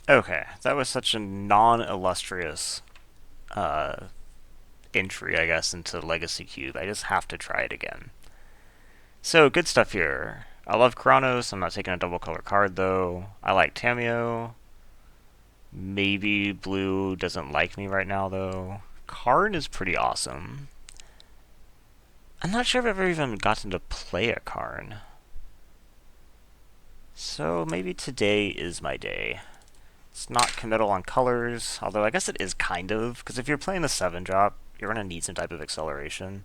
Okay, that was such a non-illustrious uh, entry, I guess, into Legacy Cube. I just have to try it again. So, good stuff here. I love Kronos. I'm not taking a double color card, though. I like Tamio. Maybe blue doesn't like me right now, though. Karn is pretty awesome. I'm not sure if I've ever even gotten to play a Karn. So, maybe today is my day. It's not committal on colors, although I guess it is kind of, because if you're playing the 7 drop, you're going to need some type of acceleration.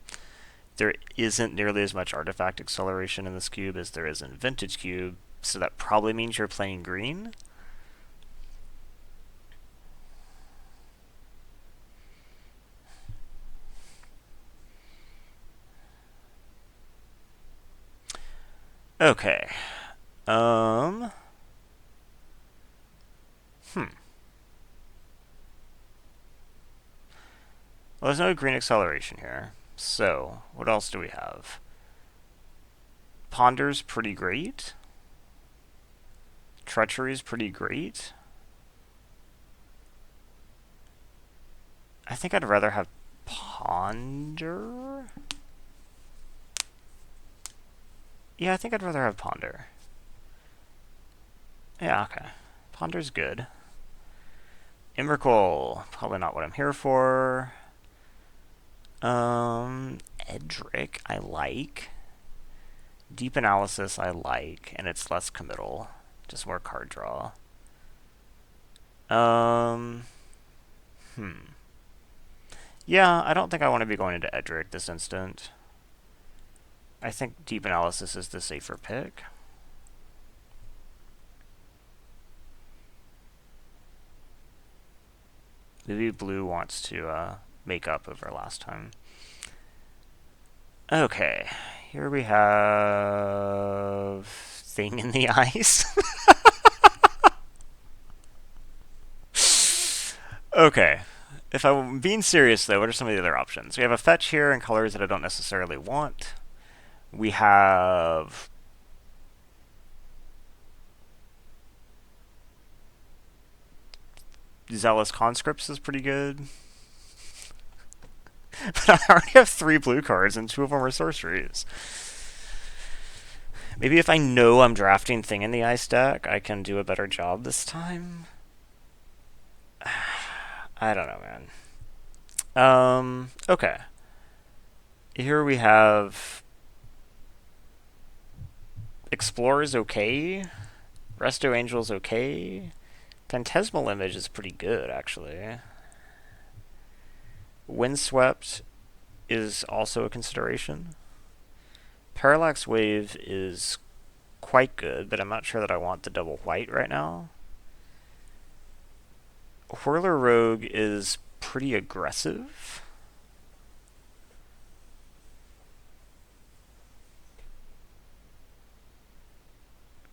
There isn't nearly as much artifact acceleration in this cube as there is in Vintage Cube, so that probably means you're playing green. Okay. Um. Hmm. Well, there's no green acceleration here. So, what else do we have? Ponder's pretty great. Treachery's pretty great. I think I'd rather have Ponder. Yeah, I think I'd rather have Ponder. Yeah, okay. Ponder's good. Emrakul, probably not what I'm here for. Edric, I like. Deep Analysis, I like, and it's less committal. Just more card draw. Um, hmm. Yeah, I don't think I want to be going into Edric this instant. I think Deep Analysis is the safer pick. Maybe Blue wants to make up over last time. Okay, here we have Thing in the Ice. Okay, if I'm being serious though, what are some of the other options? We have a fetch here in colors that I don't necessarily want. We have Zealous Conscripts is pretty good. But I already have 3 blue cards and 2 of them are sorceries. Maybe if I know I'm drafting Thing in the Ice deck, I can do a better job this time. I don't know, man. Okay. Here we have Explorer's okay. Resto Angel's okay. Phantasmal Image is pretty good, actually. Windswept is also a consideration. Parallax Wave is quite good, but I'm not sure that I want the double white right now. Whirler Rogue is pretty aggressive.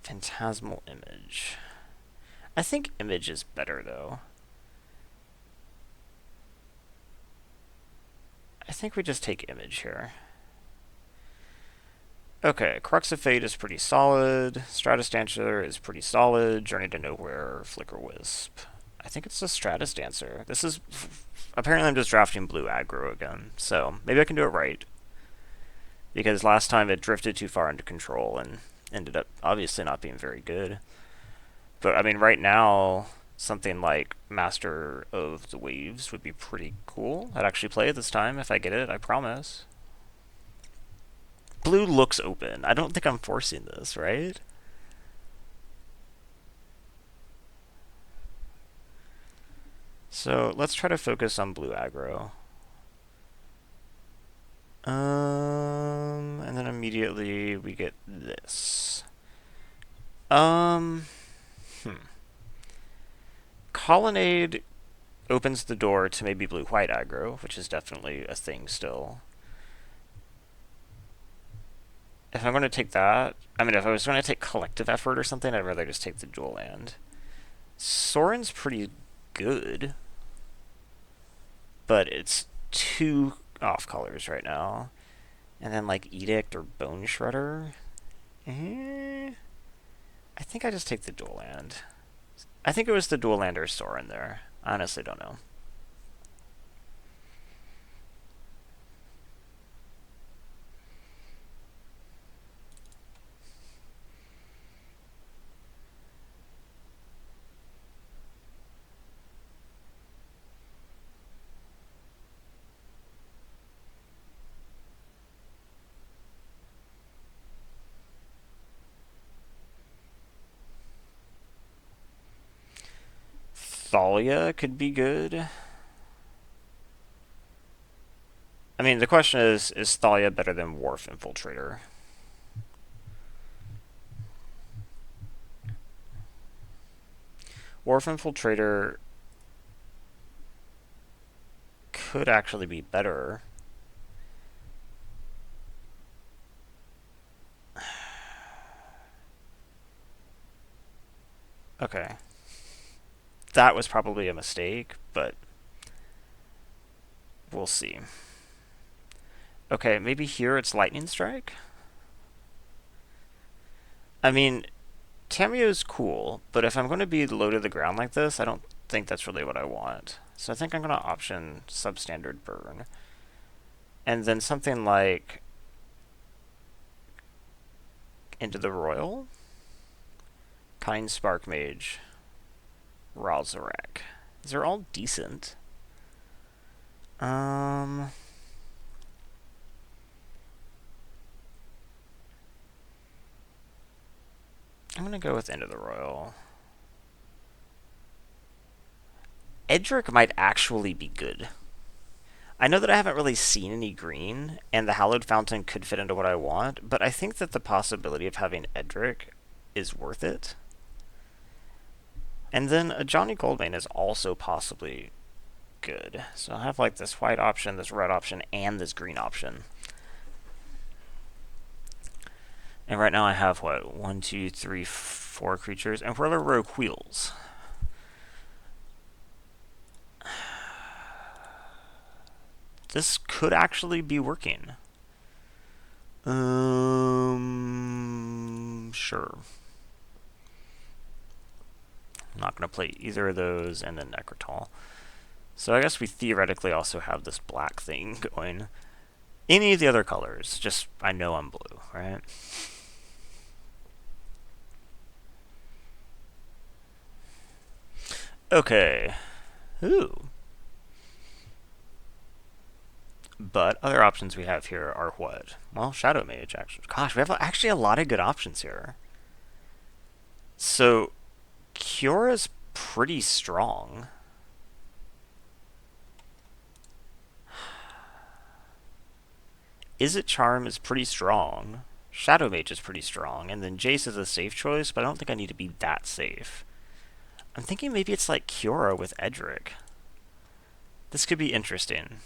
Phantasmal Image. I think Image is better, though. I think we just take Image here. Okay, Crux of Fate is pretty solid. Stratus Dancer is pretty solid. Journey to Nowhere, Flicker Wisp. I think it's a Stratus Dancer. This is... Apparently I'm just drafting blue aggro again, so maybe I can do it right. Because last time it drifted too far into control and ended up obviously not being very good. But, I mean, right now, something like Master of the Waves would be pretty cool. I'd actually play it this time if I get it, I promise. Blue looks open. I don't think I'm forcing this, right? So let's try to focus on blue aggro. And then immediately we get this. Um, hmm. Colonnade opens the door to maybe blue-white aggro, which is definitely a thing still. If I'm going to take that, I mean, if I was going to take collective effort or something, I'd rather just take the dual land. Soren's pretty good, but it's 2 off colors right now. And then like Edict or Bone Shredder. I think I just take the dual land. I think it was the dual lander store in there. I honestly don't know. Thalia could be good. I mean, the question is Thalia better than Wharf Infiltrator? Wharf Infiltrator could actually be better. Okay. That was probably a mistake, but we'll see. Okay, maybe here it's Lightning Strike? I mean, Tamiyo's cool, but if I'm going to be low to the ground like this, I don't think that's really what I want. So I think I'm going to option Substandard Burn. And then something like Into the Royal, Kind Spark Mage, Razorek. These are all decent. I'm gonna go with Into the Royal. Edric might actually be good. I know that I haven't really seen any green, and the Hallowed Fountain could fit into what I want, but I think that the possibility of having Edric is worth it. And then a Johnny Goldmane is also possibly good. So I have like this white option, this red option, and this green option. And right now I have what? 1, 2, 3, 4 creatures, and Whirler Rogue Wheels. This could actually be working. Sure. I'm not going to play either of those, and then Necrotal. So I guess we theoretically also have this black thing going. Any of the other colors, just I know I'm blue, right? Okay. Ooh. But other options we have here are what? Well, Shadow Mage, actually. Gosh, we have actually a lot of good options here. So, Kyora's pretty strong. Izzet Charm is pretty strong. Shadow Mage is pretty strong. And then Jace is a safe choice, but I don't think I need to be that safe. I'm thinking maybe it's like Kiora with Edric. This could be interesting.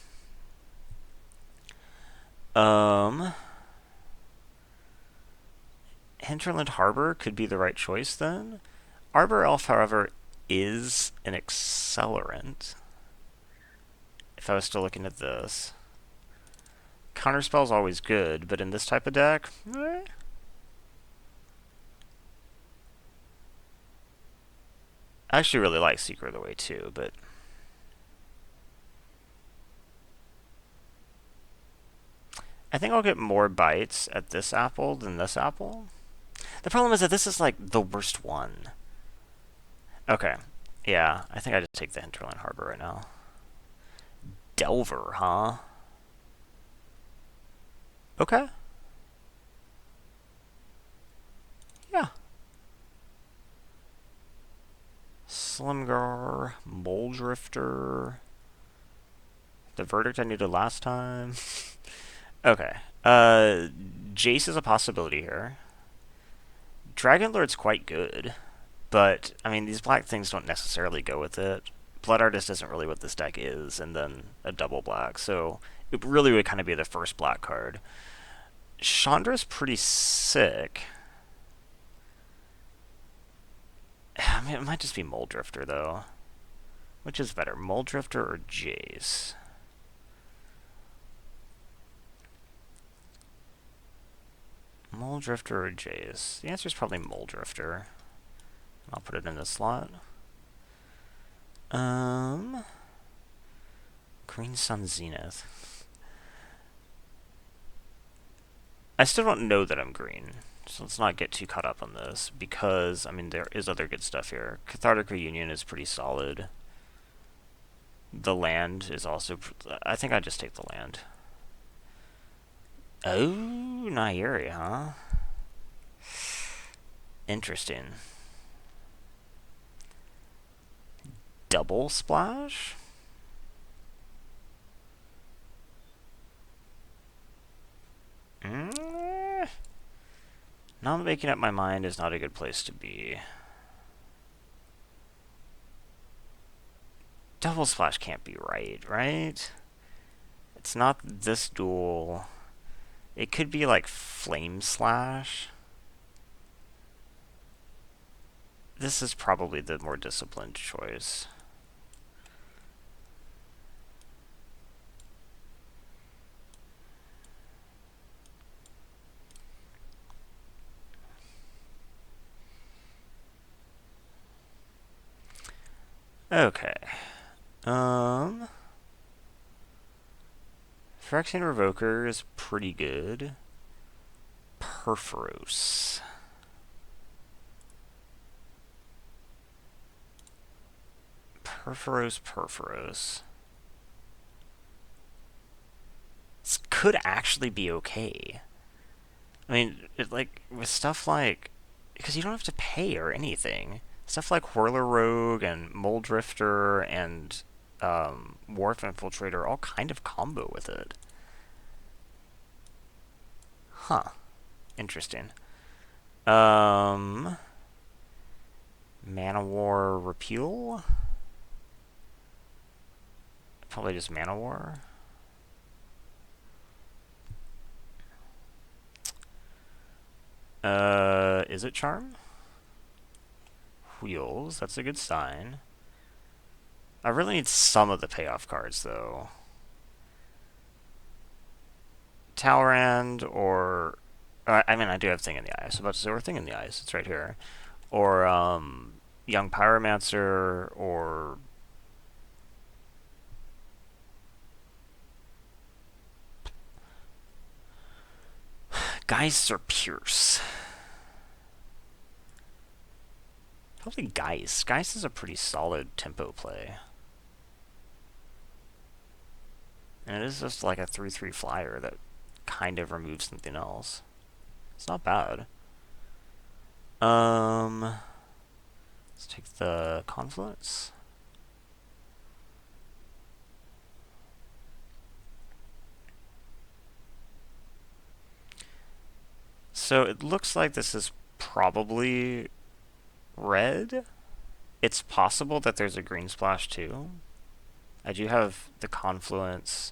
Hinterland Harbor could be the right choice then. Arbor Elf, however, is an accelerant. If I was still looking at this. Counterspell's always good, but in this type of deck, I actually really like Seeker of the Way too, but I think I'll get more bites at this apple than this apple. The problem is that this is like the worst one. Okay. Yeah, I think I just take the Hinterland Harbor right now. Delver, huh? Okay. Yeah. Slimgar, Moldrifter. The Verdict I needed last time. Okay. Jace is a possibility here. Dragonlord's quite good, but I mean these black things don't necessarily go with it. Blood Artist isn't really what this deck is, and then a double black, so it really would kind of be the first black card. Chandra's pretty sick. I mean, it might just be Moldrifter though. Which is better, Moldrifter or Jace? Moldrifter or Jace? The answer is probably Moldrifter. I'll put it in the slot. Green Sun Zenith. I still don't know that I'm green, so let's not get too caught up on this, because, I mean, there is other good stuff here. Cathartic Reunion is pretty solid. The land is also... I think I'd just take the land. Oh, Nairi, huh? Interesting. Double splash? Not making up my mind is not a good place to be. Double splash can't be right, right? It's not this duel. It could be like Flame Slash. This is probably the more disciplined choice. Okay. Phyrexian Revoker is pretty good. Perforos. Perforos. This could actually be okay. I mean, with stuff like... Because you don't have to pay or anything. Stuff like Whirler Rogue and Mole Drifter and Wharf Infiltrator all kind of combo with it. Huh. Interesting. Mana War Repeal? Probably just Mana War. Is it Charm? Wheels, that's a good sign. I really need some of the payoff cards, though. Talrand, or... I mean, I do have Thing in the Eye. I was about to say, or Thing in the Eyes. It's right here. Or, Young Pyromancer, or... Geist or Pierce? Probably Geist. Geist is a pretty solid tempo play. And it is just like a 3/3 flyer that kind of removes something else. It's not bad. Let's take the Confluence. So it looks like this is probably red. It's possible that there's a green splash too. I do have the Confluence.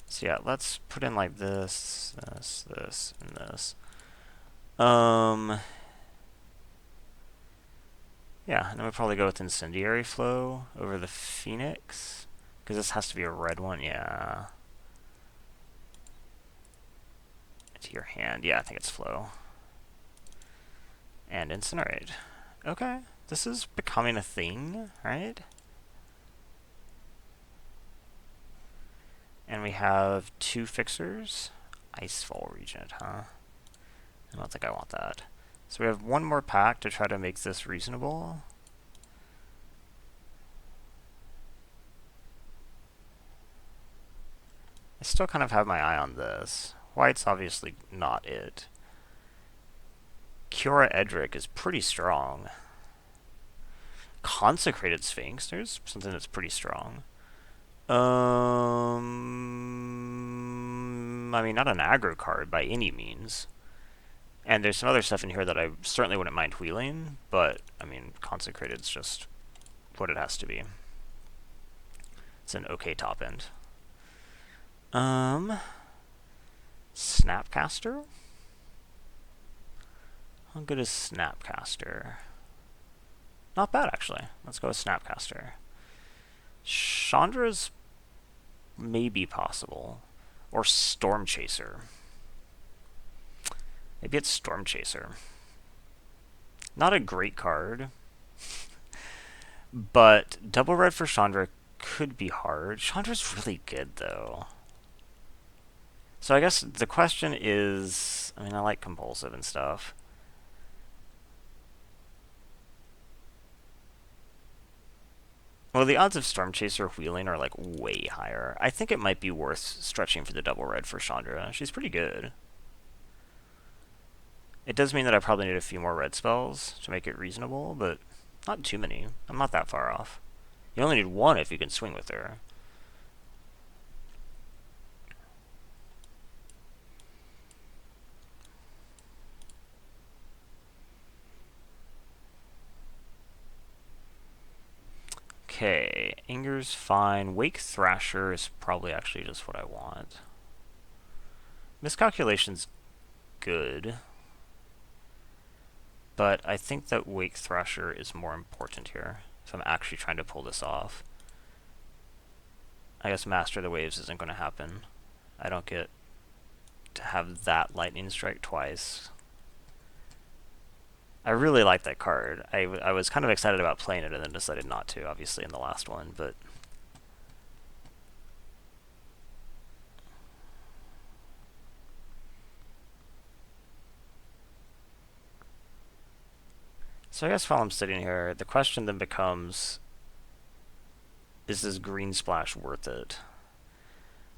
So yeah, let's put in like this, and this. Yeah, and then we'll probably go with Incendiary Flow over the Phoenix. Because this has to be a red one, yeah. To your hand, yeah, I think it's Flow. And Incinerate. Okay, this is becoming a thing, right? And we have 2 fixers. Icefall Regent, huh? I don't think I want that. So we have one more pack to try to make this reasonable. I still kind of have my eye on this. White's obviously not it. Kiora Edric is pretty strong. Consecrated Sphinx, there's something that's pretty strong. I mean, not an aggro card by any means. And there's some other stuff in here that I certainly wouldn't mind wheeling, but, I mean, Consecrated's just what it has to be. It's an okay top end. Snapcaster? How good is Snapcaster? Not bad, actually. Let's go with Snapcaster. Chandra's maybe possible. Or Storm Chaser. Maybe it's Storm Chaser. Not a great card. But double red for Chandra could be hard. Chandra's really good, though. So I guess the question is, I mean, I like compulsive and stuff. Well, the odds of Storm Chaser wheeling are like way higher. I think it might be worth stretching for the double red for Chandra. She's pretty good. It does mean that I probably need a few more red spells to make it reasonable, but not too many. I'm not that far off. You only need one if you can swing with her. Okay, Anger's fine. Wake Thrasher is probably actually just what I want. Miscalculation's good, but I think that Wake Thrasher is more important here if I'm actually trying to pull this off. I guess Master of the Waves isn't going to happen. I don't get to have that lightning strike twice. I really like that card. I was kind of excited about playing it and then decided not to, obviously, in the last one, but... So I guess while I'm sitting here, the question then becomes, is this green splash worth it?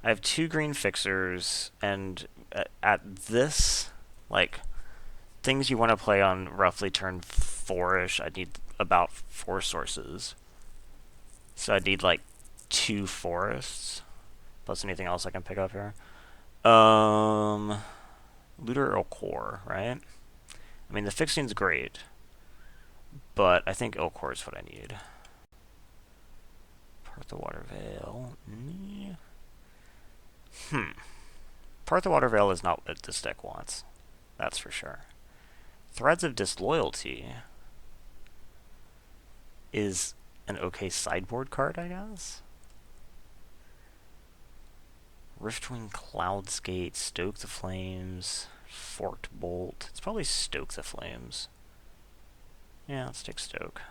I have 2 green fixers, and at this, like, things you want to play on roughly turn 4-ish, I need about 4 sources. So I'd need, like, 2 forests, plus anything else I can pick up here. Looter Ilkor, right? I mean, the fixing's great, but I think Ilkor is what I need. Part the Water Veil. Part the Water Veil is not what this deck wants. That's for sure. Threads of Disloyalty is an okay sideboard card, I guess. Riftwing Cloudskate, Stoke the Flames, Forked Bolt. It's probably Stoke the Flames. Yeah, let's take Stoke.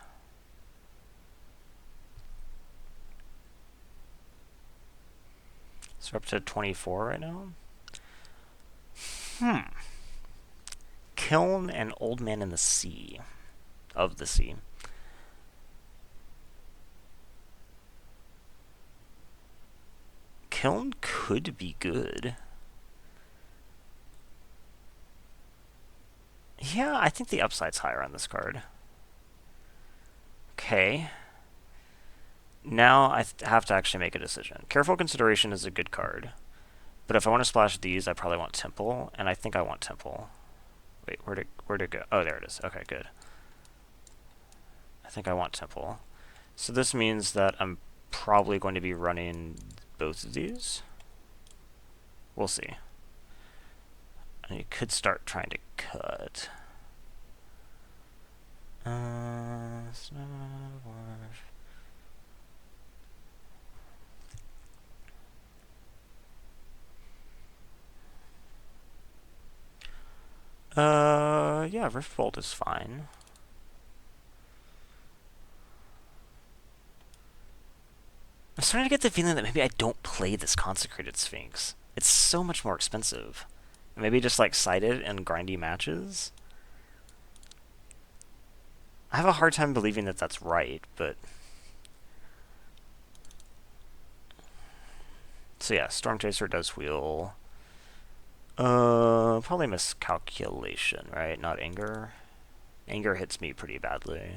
So we're up to 24 right now. Kiln and Old Man in the Sea. Of the Sea. Kiln could be good. Yeah, I think the upside's higher on this card. Okay. Now I have to actually make a decision. Careful Consideration is a good card. But if I want to splash these, I probably want Temple, and I think I want Temple. Wait, where'd it go? Oh, there it is. Okay, good. I think I want Temple. So this means that I'm probably going to be running both of these. We'll see. And you could start trying to cut. Yeah, Rift Bolt is fine. I'm starting to get the feeling that maybe I don't play this Consecrated Sphinx. It's so much more expensive. Maybe just like side it in grindy matches. I have a hard time believing that that's right, but... So yeah, Storm Chaser does wheel. Probably Miscalculation, right? Not Anger. Anger hits me pretty badly.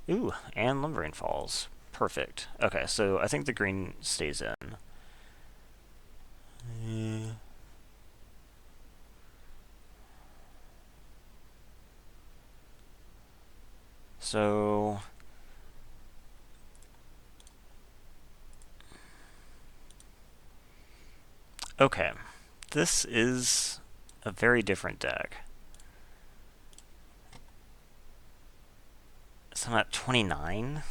Ooh, and Lumbering Falls. Perfect. Okay, so I think the green stays in. So... Okay, this is a very different deck. So I'm at 29,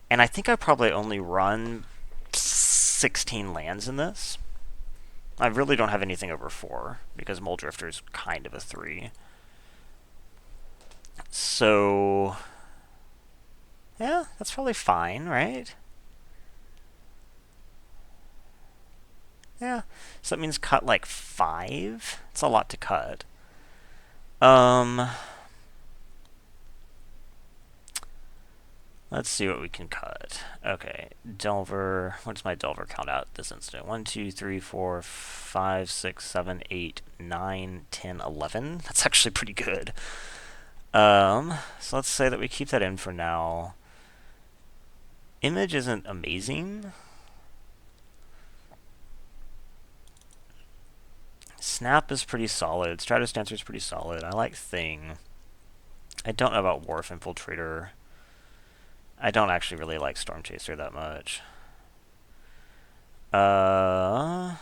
and I think I probably only run 16 lands in this. I really don't have anything over 4, because Muldrifter is kind of a 3. So, yeah, that's probably fine, right? Yeah. So that means cut like 5? It's a lot to cut. Um, let's see what we can cut. Okay, Delver. What does my Delver count out this instant? 1, 2, 3, 4, 5, 6, 7, 8, 9, 10, 11. That's actually pretty good. So let's say that we keep that in for now. Image isn't amazing. Snap is pretty solid. Stratus Dancer is pretty solid. I like Thing. I don't know about Wharf Infiltrator. I don't actually really like Storm Chaser that much. Dungeon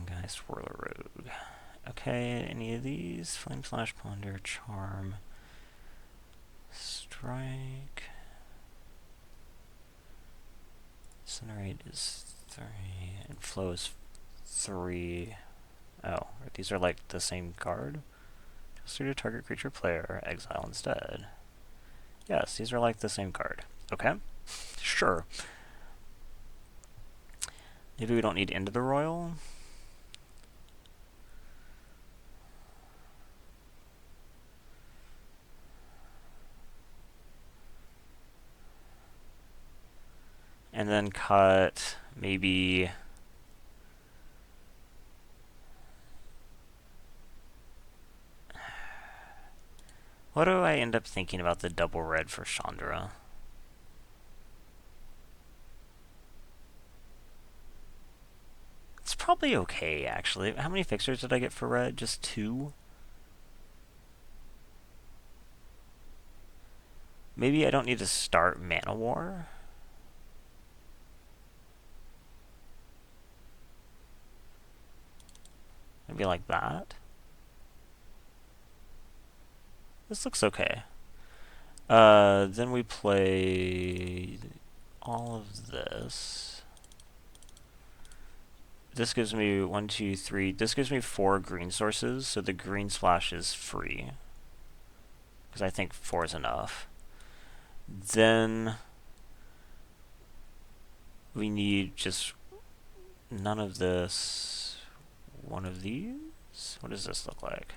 Guy, Swirler Rogue. Okay, any of these? Flame Slash, Ponder, Charm, Strike. Incinerate is 3, and Flow is 3. Oh, these are like the same card? Suit a target creature player, exile instead. Yes, these are like the same card. Okay, sure. Maybe we don't need Into the Royal. And then cut maybe... What do I end up thinking about the double red for Chandra? It's probably okay, actually. How many fixers did I get for red? Just 2? Maybe I don't need to start Mana War? Maybe like that? This looks okay. Then we play all of this. This gives me 1, 2, 3. This gives me 4 green sources, so the green splash is free. Because I think 4 is enough. Then we need just none of this. One of these? What does this look like?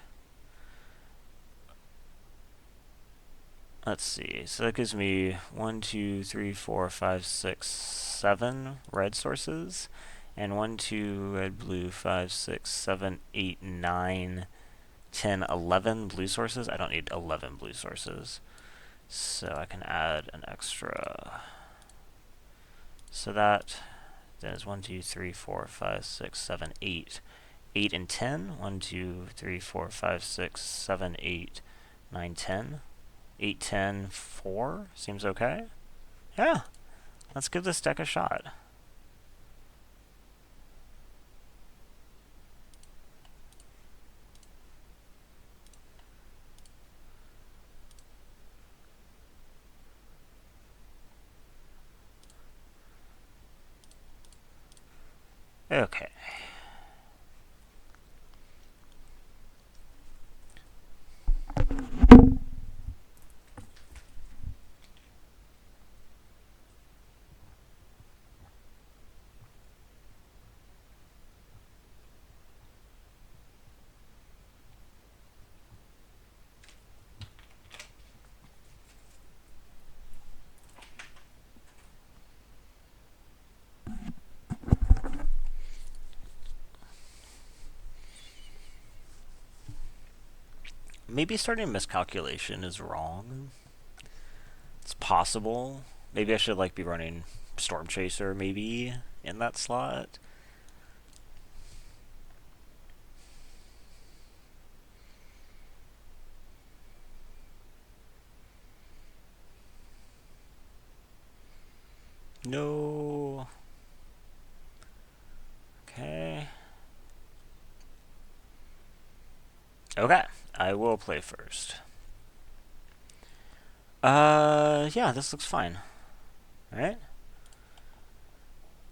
Let's see. So that gives me 1, 2, 3, 4, 5, 6, 7 red sources. And 1, 2, red, blue, 5, 6, 7, 8, 9, 10, 11 blue sources. I don't need 11 blue sources. So I can add an extra. So that is 1, 2, 3, 4, 5, 6, 7, 8. 8 and 10. 1, 2, 3, 4, 5, 6, 7, 8, 9, 10. 8, 10, 4. Seems okay. Yeah. Let's give this deck a shot. Okay. Maybe starting Miscalculation is wrong. It's possible. Maybe I should like be running Storm Chaser maybe in that slot. No. Okay. Okay. I will play first. Yeah, this looks fine. Alright.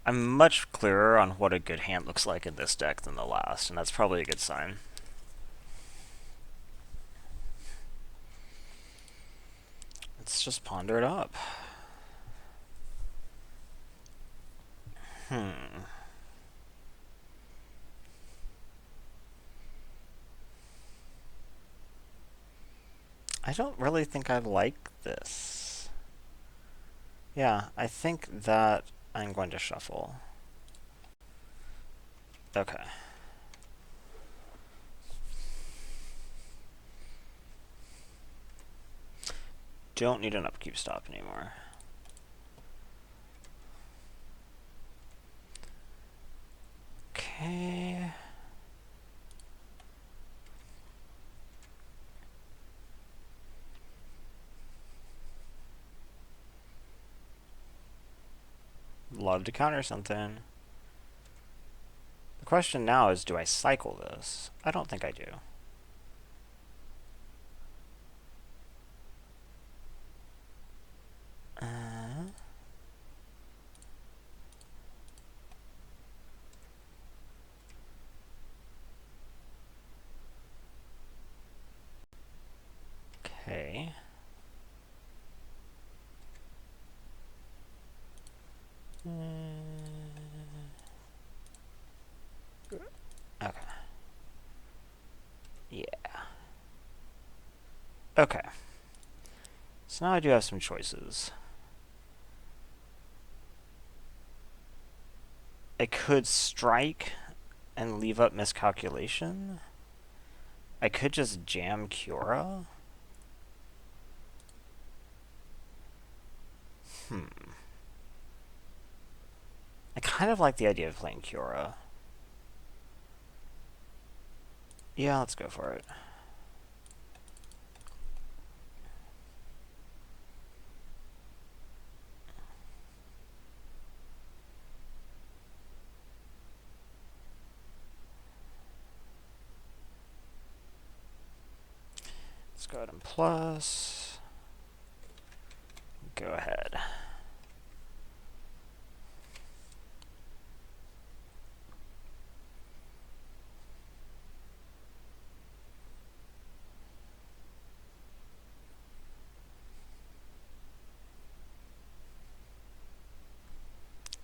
I'm much clearer on what a good hand looks like in this deck than the last, and that's probably a good sign. Let's just ponder it up. Hmm. I don't really think I like this. Yeah, I think that I'm going to shuffle. Okay. Don't need an upkeep stop anymore. Okay. Love to counter something. The question now is, do I cycle this? I don't think I do. Okay. Okay. Yeah. Okay. So now I do have some choices. I could strike and leave up miscalculation. I could just jam Kiora. I kind of like the idea of playing Kiora. Yeah, let's go for it. Let's go ahead and plus. Go ahead.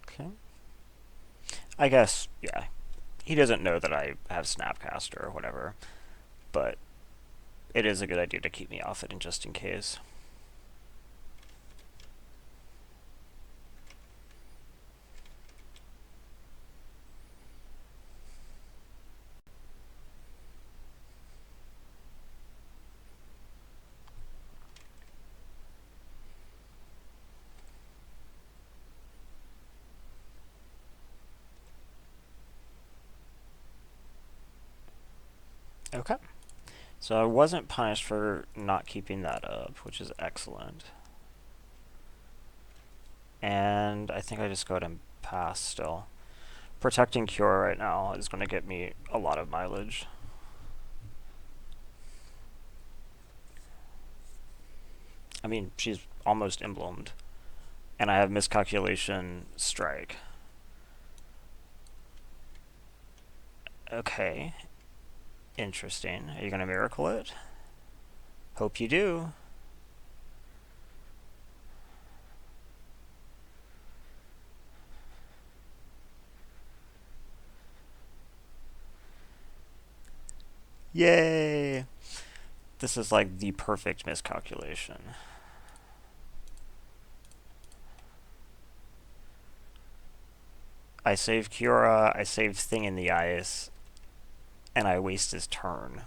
Okay. I guess, yeah. He doesn't know that I have Snapcaster or whatever, but it is a good idea to keep me off it, and just in case. Okay. So I wasn't punished for not keeping that up, which is excellent. And I think I just go ahead and pass still. Protecting Cure right now is going to get me a lot of mileage. I mean, she's almost emblemed. And I have miscalculation strike. Okay. Interesting. Are you going to miracle it? Hope you do. Yay! This is like the perfect miscalculation. I save Kiora, I save Thing in the Ice, and I waste his turn.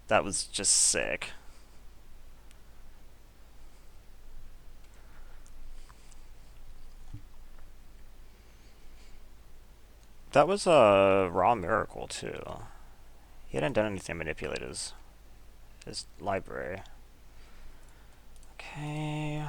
That was just sick. That was a raw miracle too. He hadn't done anything to manipulate his library. Okay.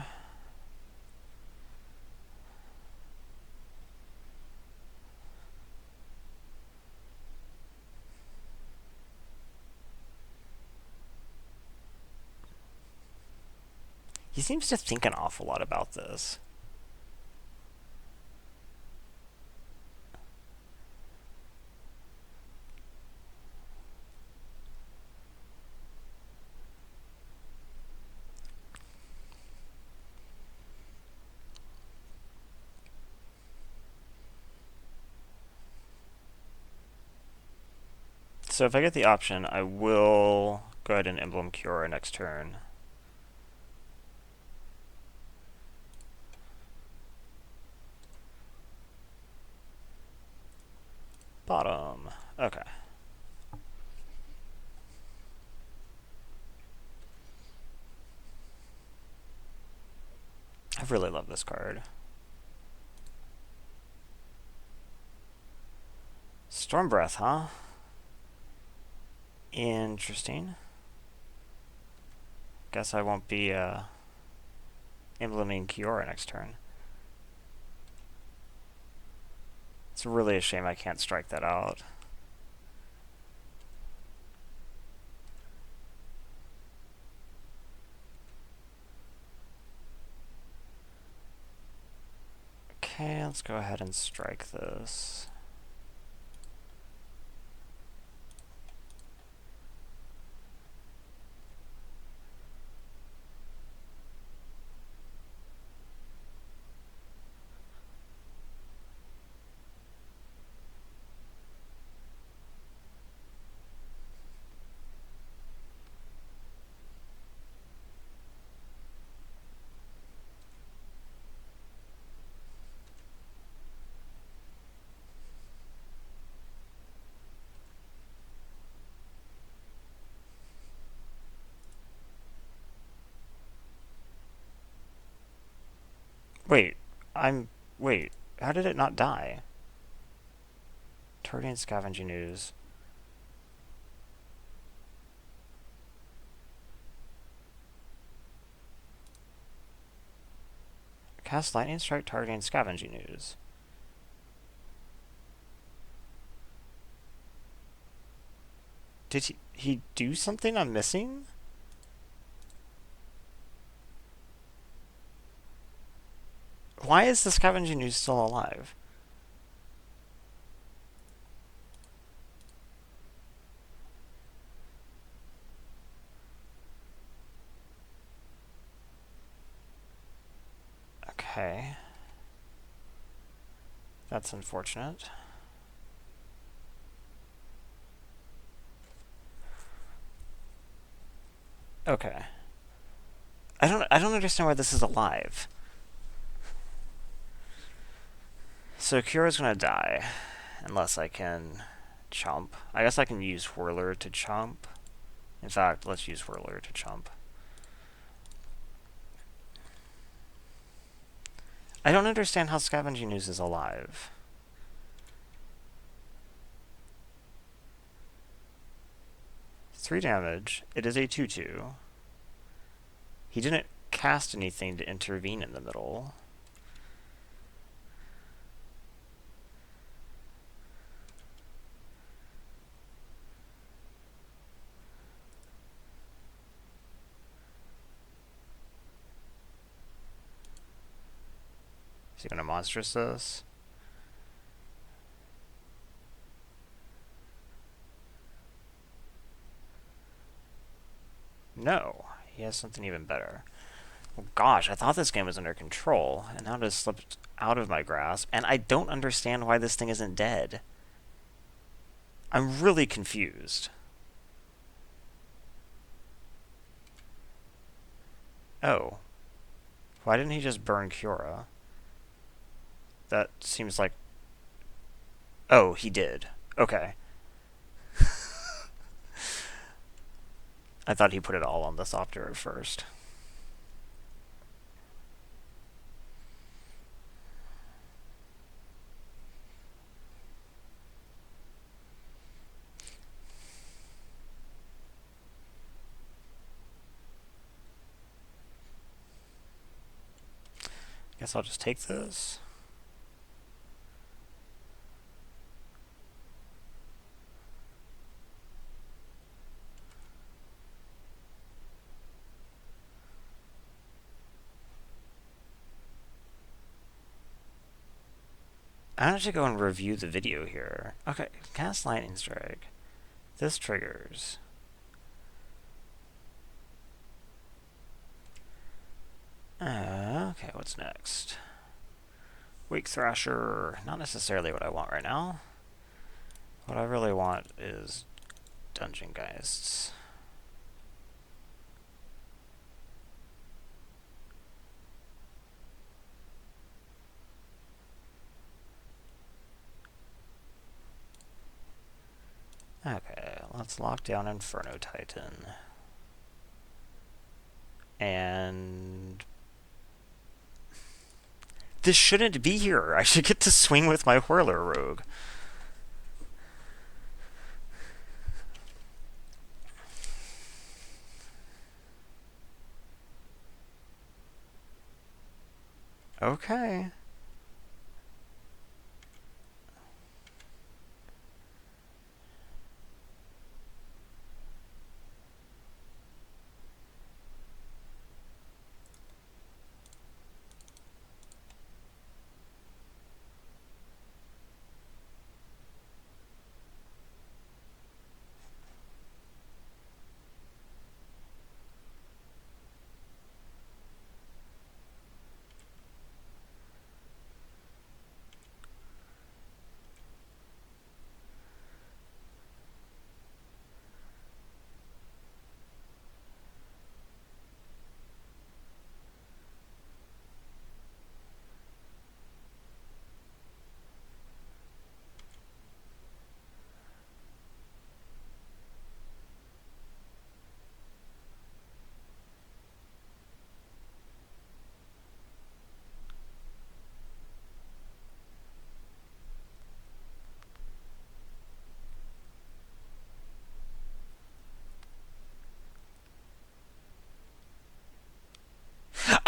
He seems to think an awful lot about this. So if I get the option, I will go ahead and Emblem Kiora next turn. Bottom. Okay. I really love this card. Storm Breath, huh? Interesting. Guess I won't be implementing Kiora next turn. It's really a shame I can't strike that out. Okay, let's go ahead and strike this. Wait, wait, how did it not die? Targeting Scavenging Ooze. Cast Lightning Strike targeting Scavenging Ooze. Did he do something I'm missing? Why is the Scavenging Ooze still alive? Okay. That's unfortunate. Okay. I don't understand why this is alive. So Kira's gonna die. Unless I can chomp. I guess I can use Whirler to chomp. In fact, let's use Whirler to chomp. I don't understand how Scavenging Ooze is alive. Three damage. It is a 2/2. He didn't cast anything to intervene in the middle. Is he gonna monstrous this? No. He has something even better. Oh gosh, I thought this game was under control, and now it has slipped out of my grasp, and I don't understand why this thing isn't dead. I'm really confused. Oh. Why didn't he just burn Kiora? That seems like... Oh, he did. Okay. I thought he put it all on the Thopter at first. Guess I'll just take this. I have to go and review the video here. Okay, cast Lightning Strike. This triggers. Okay, what's next? Wake Thrasher. Not necessarily what I want right now. What I really want is Dungeon Geists. Okay, let's lock down Inferno Titan. And this shouldn't be here. I should get to swing with my Whirler Rogue. Okay.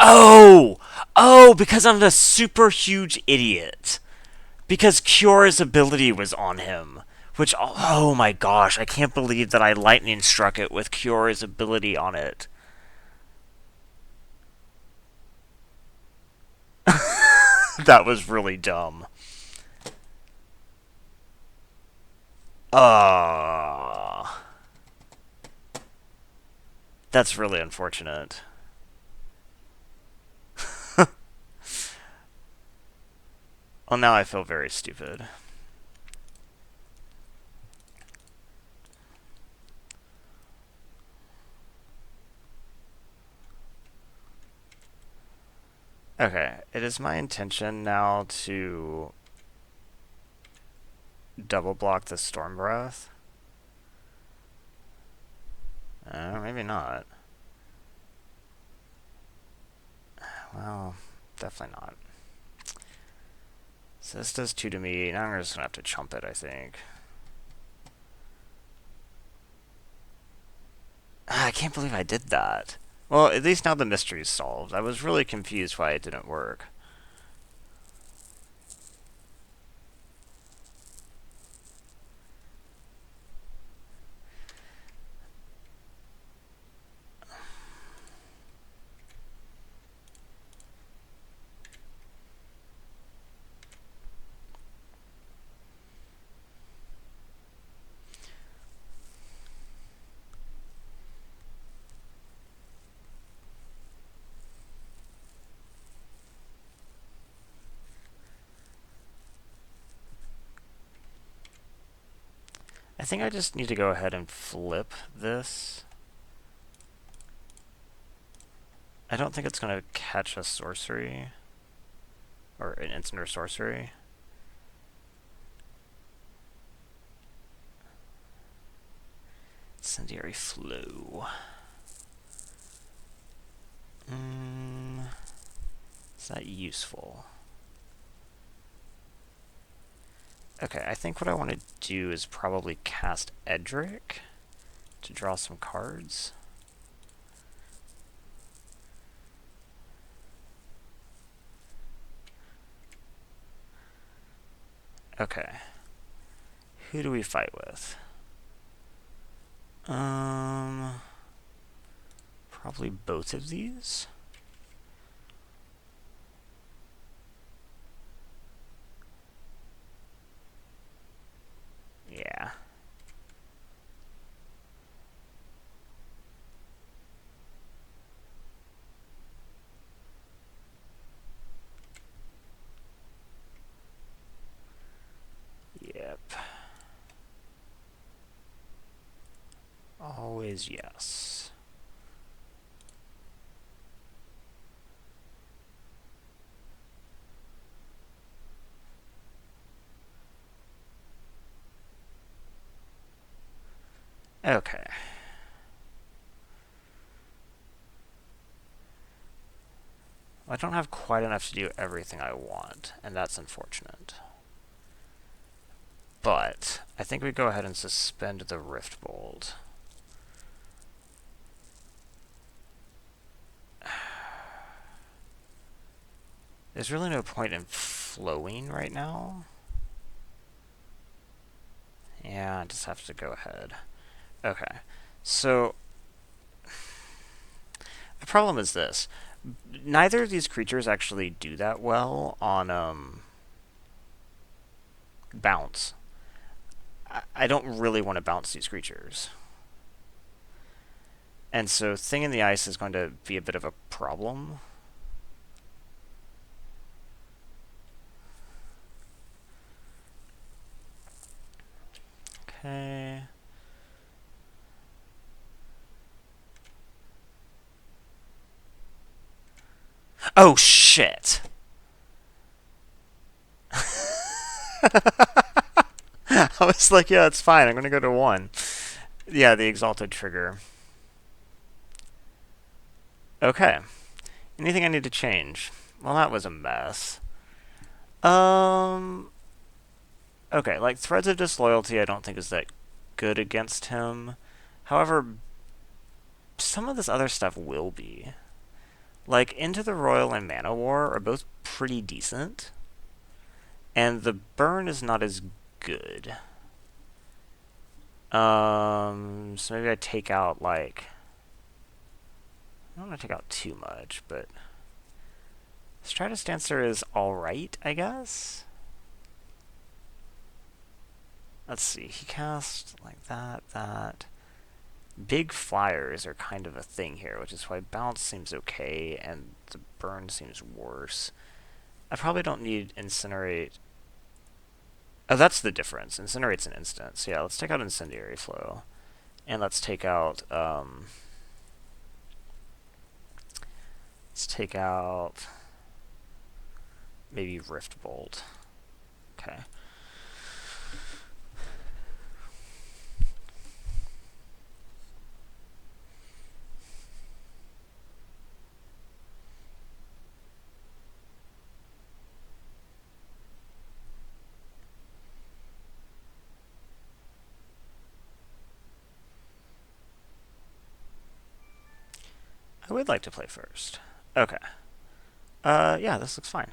Oh! Oh, because I'm the super huge idiot. Because Cure's ability was on him. Which, oh my gosh, I can't believe that I lightning struck it with Cure's ability on it. That was really dumb. Uh, that's really unfortunate. Well, now I feel very stupid. Okay, it is my intention now to double block the Storm Breath. Maybe not. Well, definitely not. So this does 2 to me. Now I'm just gonna have to chump it, I think. I can't believe I did that. Well, at least now the mystery's solved. I was really confused why it didn't work. I think I just need to go ahead and flip this. I don't think it's going to catch a sorcery. Or an instant or sorcery. Incendiary Flow. Is that useful? Okay, I think what I want to do is probably cast Edric to draw some cards. Okay. Who do we fight with? Probably both of these. Yeah. Yep. always yes. Okay. I don't have quite enough to do everything I want, and that's unfortunate. But I think we go ahead and suspend the Rift Bolt. There's really no point in flowing right now. Yeah, I just have to go ahead. Okay, so the problem is this. Neither of these creatures actually do that well on bounce. I don't really want to bounce these creatures. And so Thing in the Ice is going to be a bit of a problem. Okay. Oh, shit! I was like, yeah, it's fine. I'm going to go to 1. Yeah, the Exalted trigger. Okay. Anything I need to change? Well, that was a mess. Um. Okay, like Threads of Disloyalty, I don't think is that good against him. However, some of this other stuff will be. Like Into the Royal and Mana War are both pretty decent, and the burn is not as good. So maybe I take out like I don't want to take out too much, but Stratus Dancer is alright, I guess. Let's see, he cast like that. Big flyers are kind of a thing here, which is why bounce seems okay and the burn seems worse. I probably don't need incinerate. Oh, that's the difference. Incinerate's an instant. So yeah, let's take out incendiary flow, and let's take out maybe Rift Bolt. Okay. I would like to play first. Okay. Yeah, this looks fine.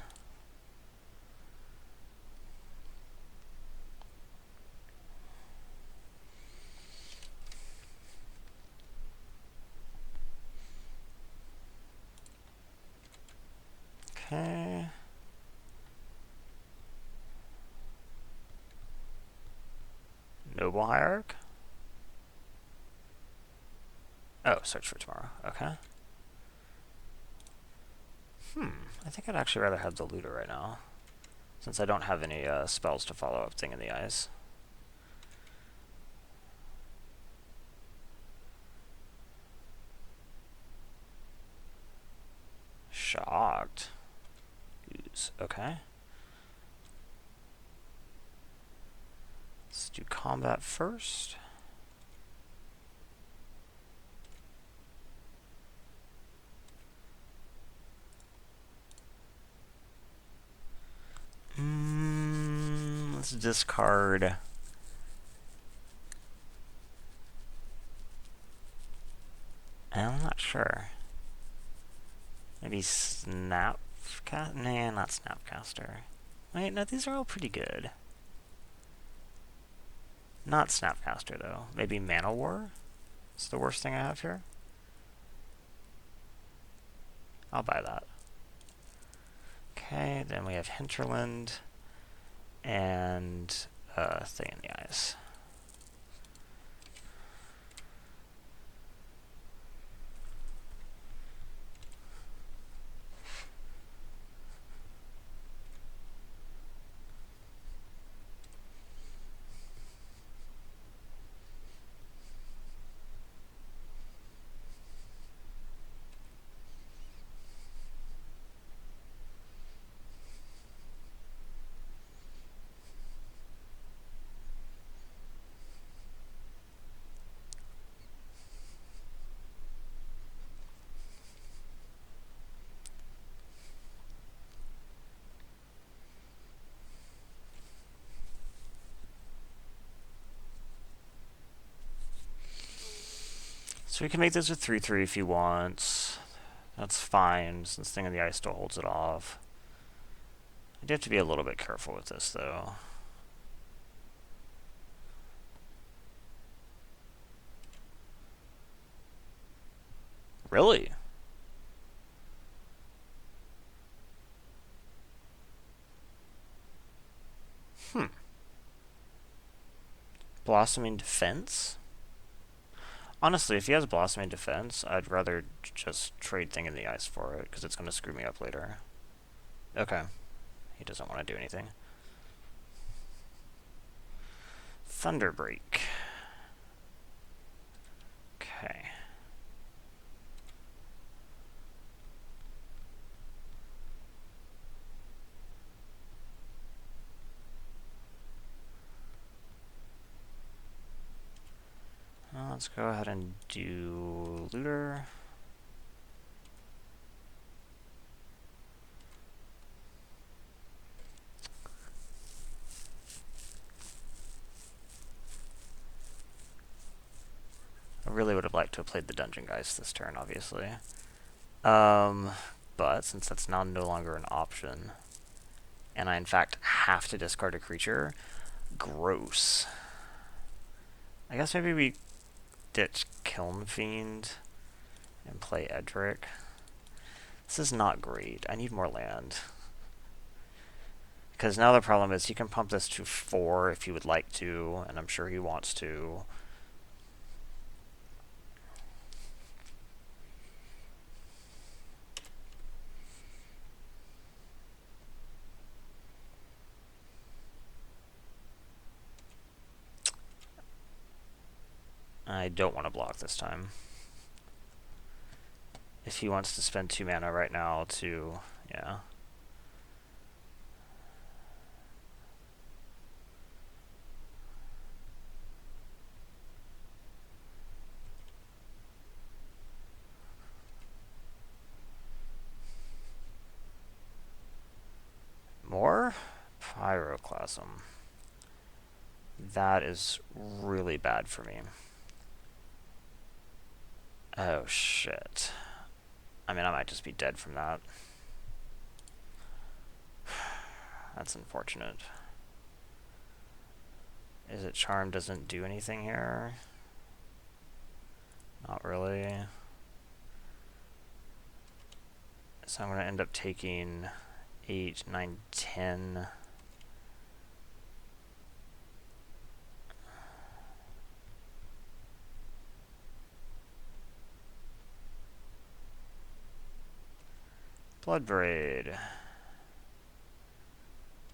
Okay. Noble Hierarch. Oh, Search for Tomorrow. Okay. I think I'd actually rather have the Looter right now, since I don't have any spells to follow up Thing in the Eyes. Shocked. Ooze. Okay. Let's do combat first. Let's discard. I'm not sure. Maybe Snapcast? Nah, not Snapcaster. Wait, no, these are all pretty good. Not Snapcaster, though. Maybe Mana War? It's the worst thing I have here. I'll buy that. Okay, then we have Hinterland and Thing in the Eyes. So we can make this a 3/3 if he wants. That's fine, since Thing in the Ice still holds it off. I do have to be a little bit careful with this, though. Really? Hmm. Blossoming Defense? Honestly, if he has Blossoming Defense, I'd rather just trade Thing in the Ice for it, because it's going to screw me up later. Okay. He doesn't want to do anything. Thunderbreak. Okay. Let's go ahead and do Looter. I really would have liked to have played the Dungeon Geist this turn, obviously. But since that's now no longer an option, and I in fact have to discard a creature, gross. I guess maybe we ditch Kiln Fiend and play Edric. This is not great. I need more land. Because now the problem is he can pump this to 4 if he would like to, and I'm sure he wants to. I don't want to block this time. If he wants to spend 2 mana right now to... yeah. More? Pyroclasm. That is really bad for me. Oh, shit. I mean, I might just be dead from that. That's unfortunate. Is it Charm doesn't do anything here? Not really. So I'm going to end up taking 8, 9, 10. Bloodbraid.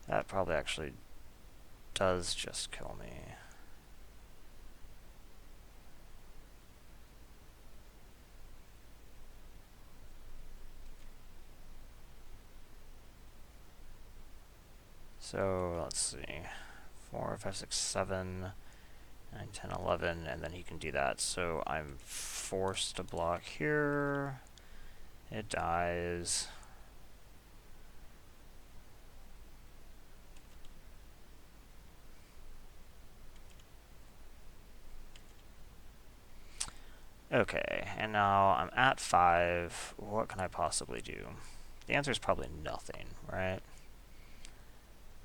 That probably actually does just kill me. So let's see. 4, 5, 6, 7, 9, 10, 11, and then he can do that. So I'm forced to block here. It dies. Okay, and now I'm at 5. What can I possibly do? The answer is probably nothing, right?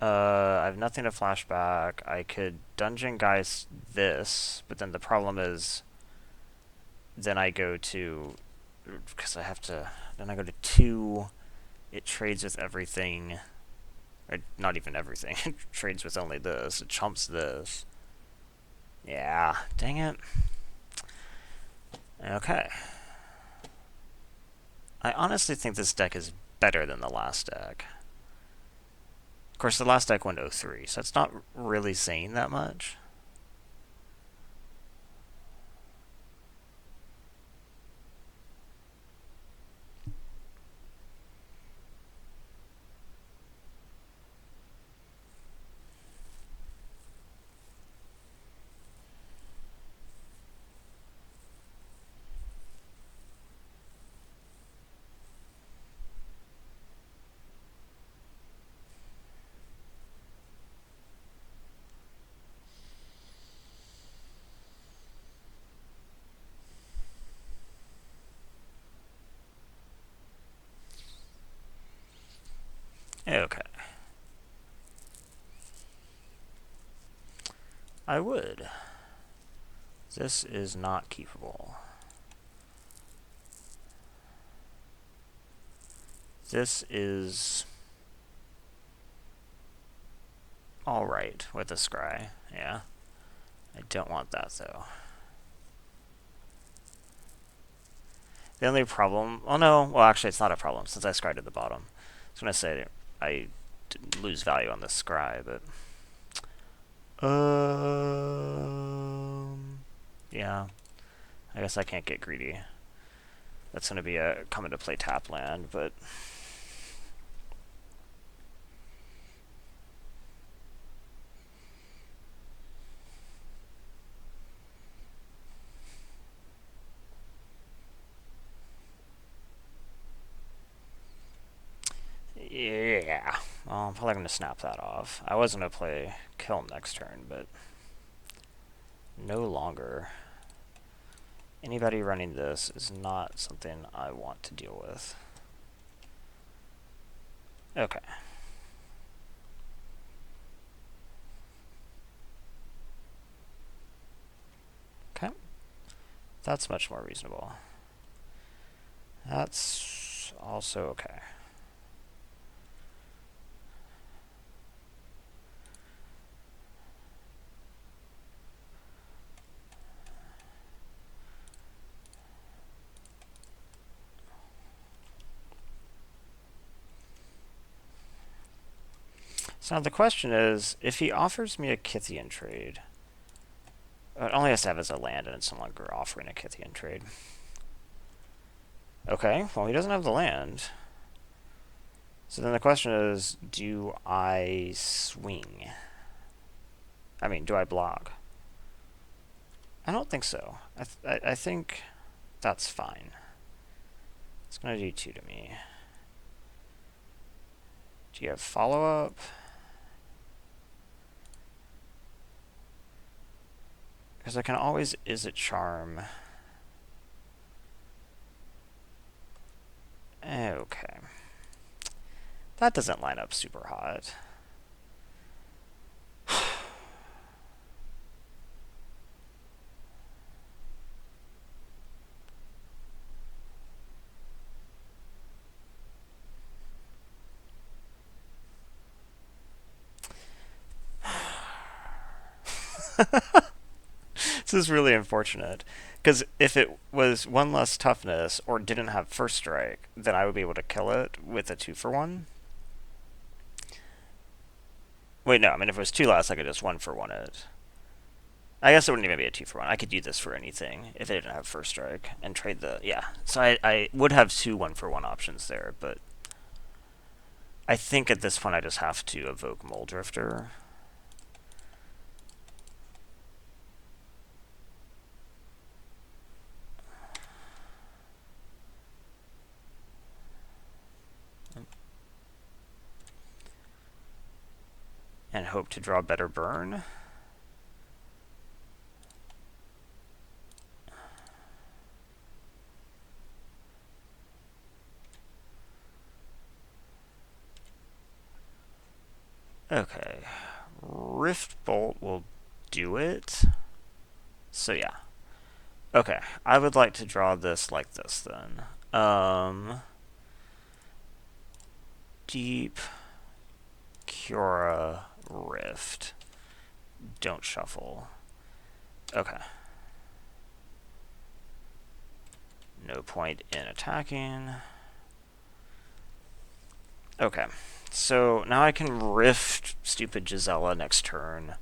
I have nothing to flashback. I could Dungeon Geist this, but then the problem is, then I go to, because I have to, then I go to 2, it trades with everything, or not even everything, it trades with only this, it chumps this. Yeah, dang it. Okay. I honestly think this deck is better than the last deck. Of course, the last deck went 0-3, so it's not really saying that much. Okay. I would. This is not keepable. This is alright with a scry, yeah. I don't want that though. The only problem, oh no, well actually it's not a problem since I scryed at the bottom. I was gonna say I didn't lose value on this scry, but yeah, I guess I can't get greedy. That's gonna be a come into play tap land, but yeah. Well, I'm probably gonna snap that off. I was gonna play kill next turn, but no longer. Anybody running this is not something I want to deal with. Okay. Okay. That's much more reasonable. That's also okay. So now the question is, if he offers me a Kythian trade, it only has to have as a land and it's no longer offering a Kythian trade. Okay, well he doesn't have the land. So then the question is, do I swing? I mean, do I block? I don't think so. I think that's fine. It's going to do 2 to me. Do you have follow-up? Because I can always Izzet Charm. Okay. That doesn't line up super hot. This is really unfortunate. Because if it was 1 less toughness or didn't have first strike, then I would be able to kill it with a 2-for-1. Wait, no, I mean if it was 2 less, I could just 1-for-1 it. I guess it wouldn't even be a 2-for-1. I could do this for anything if it didn't have first strike and trade the, yeah. So I would have 2 1-for-1 options there, but I think at this point I just have to evoke Mulldrifter. And hope to draw better burn. Okay. Rift Bolt will do it. So yeah. Okay. I would like to draw this like this then. Deep Cura Rift. Don't shuffle. Okay. No point in attacking. Okay. So now I can Rift stupid Gisela next turn.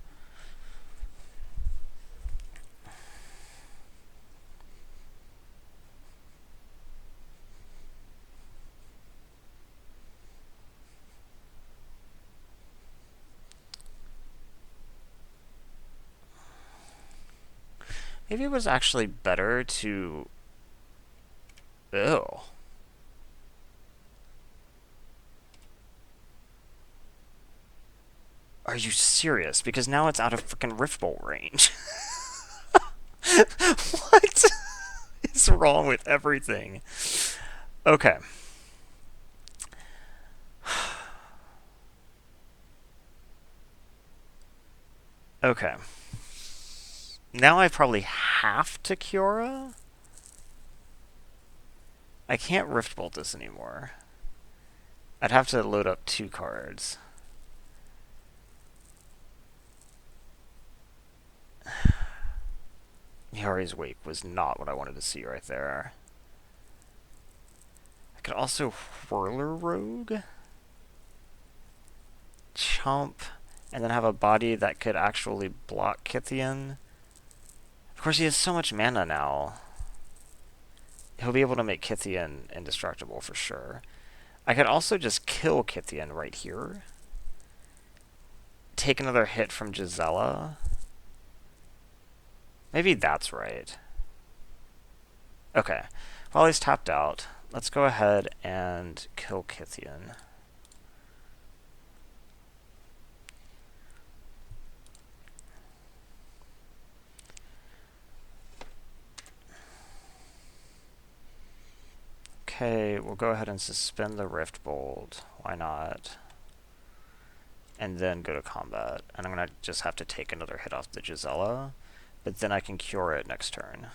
Maybe it was actually better to... Ew. Are you serious? Because now it's out of freaking Rift Bolt range. What is wrong with everything? Okay. Okay. Now I probably have to Kiora. I can't Rift Bolt this anymore. I'd have to load up 2 cards. Yari's Wake was not what I wanted to see right there. I could also Whirler Rogue, Chump, and then have a body that could actually block Kythian. Of course, he has so much mana now. He'll be able to make Kythian indestructible for sure. I could also just kill Kythian right here. Take another hit from Gisela. Maybe that's right. Okay. While he's tapped out, let's go ahead and kill Kythian. Okay, we'll go ahead and suspend the Rift Bolt. Why not? And then go to combat. And I'm going to just have to take another hit off the Gisela, but then I can cure it next turn.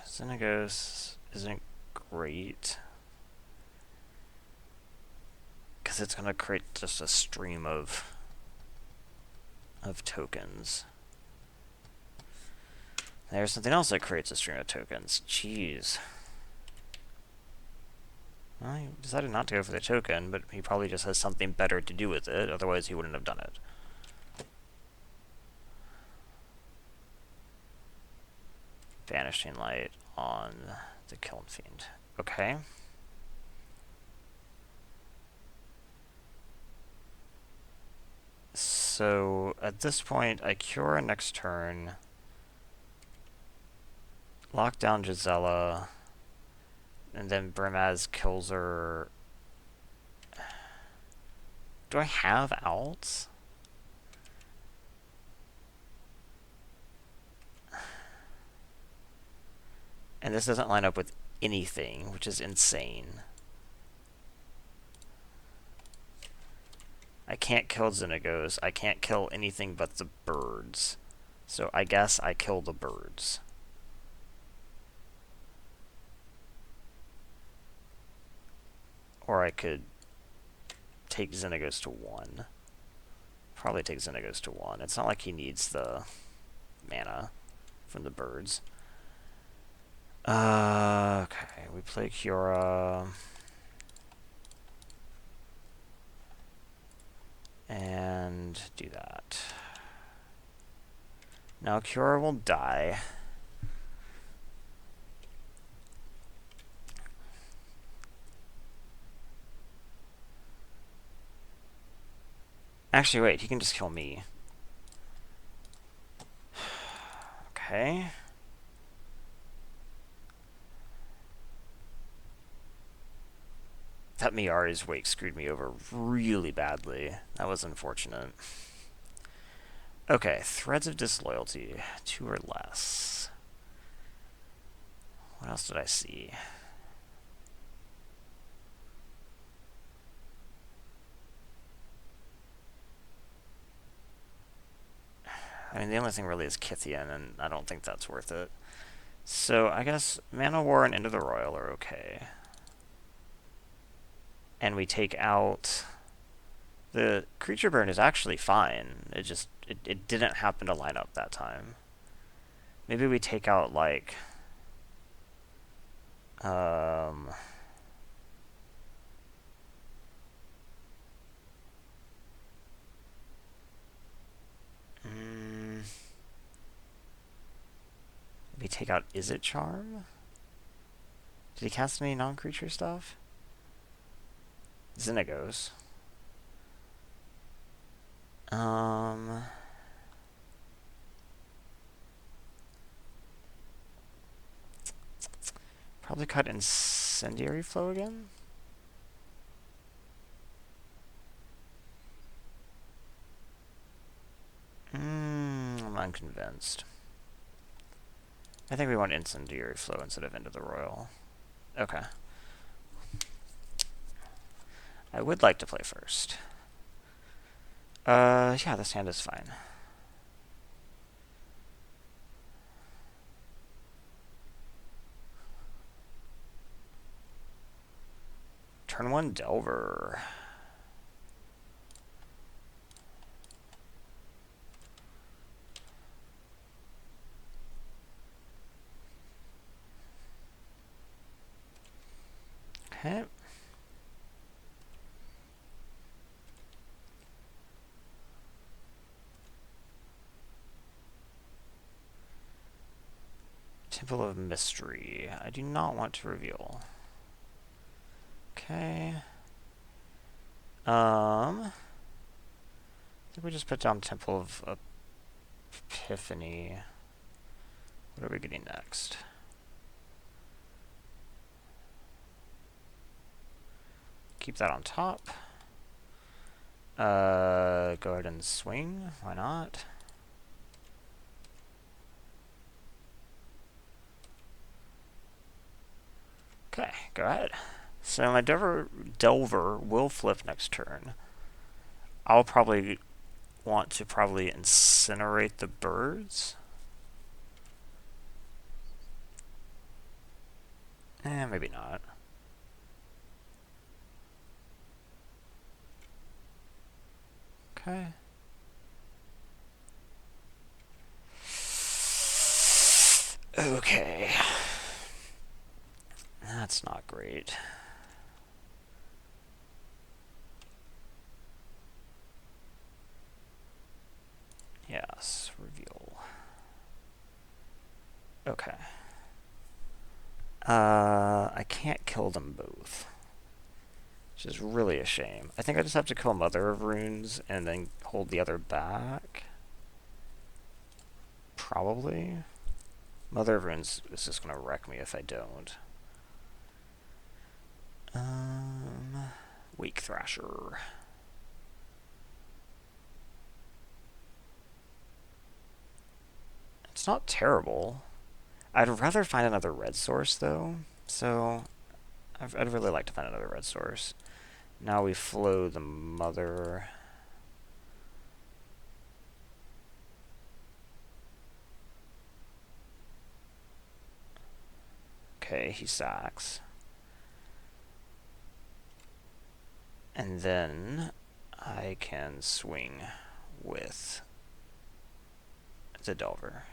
Xenagos isn't great, because it's going to create just a stream of tokens. There's something else that creates a stream of tokens. Jeez. Well, he decided not to go for the token, but he probably just has something better to do with it, otherwise he wouldn't have done it. Vanishing Light on the Kiln Fiend. Okay. So, at this point, I Cure next turn. Lock down Gisela. And then Brimaz kills her. Do I have outs? And this doesn't line up with anything, which is insane. I can't kill Xenagos. I can't kill anything but the birds. So I guess I kill the birds. Or I could take Xenagos to 1. Probably take Xenagos to 1. It's not like he needs the mana from the birds. Okay, we play Kiora. And do that. Now Kiora will die. Actually, wait, he can just kill me. Okay. That Miari's Wake screwed me over really badly. That was unfortunate. Okay, Threads of Disloyalty. 2 or less. What else did I see? I mean, the only thing really is Kythian, and I don't think that's worth it. So, I guess Mana War and Into the Royal are okay. And we take out... The Creature Burn is actually fine. It just... It didn't happen to line up that time. Maybe we take out, like... Maybe take out Izzet Charm? Did he cast any non-creature stuff? Xenagos. Probably cut Incendiary Flow again? I'm unconvinced. I think we want Incendiary Flow instead of Into the Royal. Okay. I would like to play first. Yeah, this hand is fine. Turn 1 Delver. Okay. Temple of Mystery. I do not want to reveal. Okay. I think we just put down Temple of Epiphany. What are we getting next? Keep that on top. Go ahead and swing. Why not? Okay, go ahead. So my Delver will flip next turn. I'll probably want to incinerate the birds. Maybe not. Okay. Okay. That's not great. Yes, reveal. Okay. I can't kill them both, which is really a shame. I think I just have to kill Mother of Runes and then hold the other back. Probably. Mother of Runes is just gonna wreck me if I don't. Wake Thrasher. It's not terrible. I'd rather find another red source, though. So, I'd really like to find another red source. Now we flow the Mother. Okay, he sacks. And then I can swing with the Delver.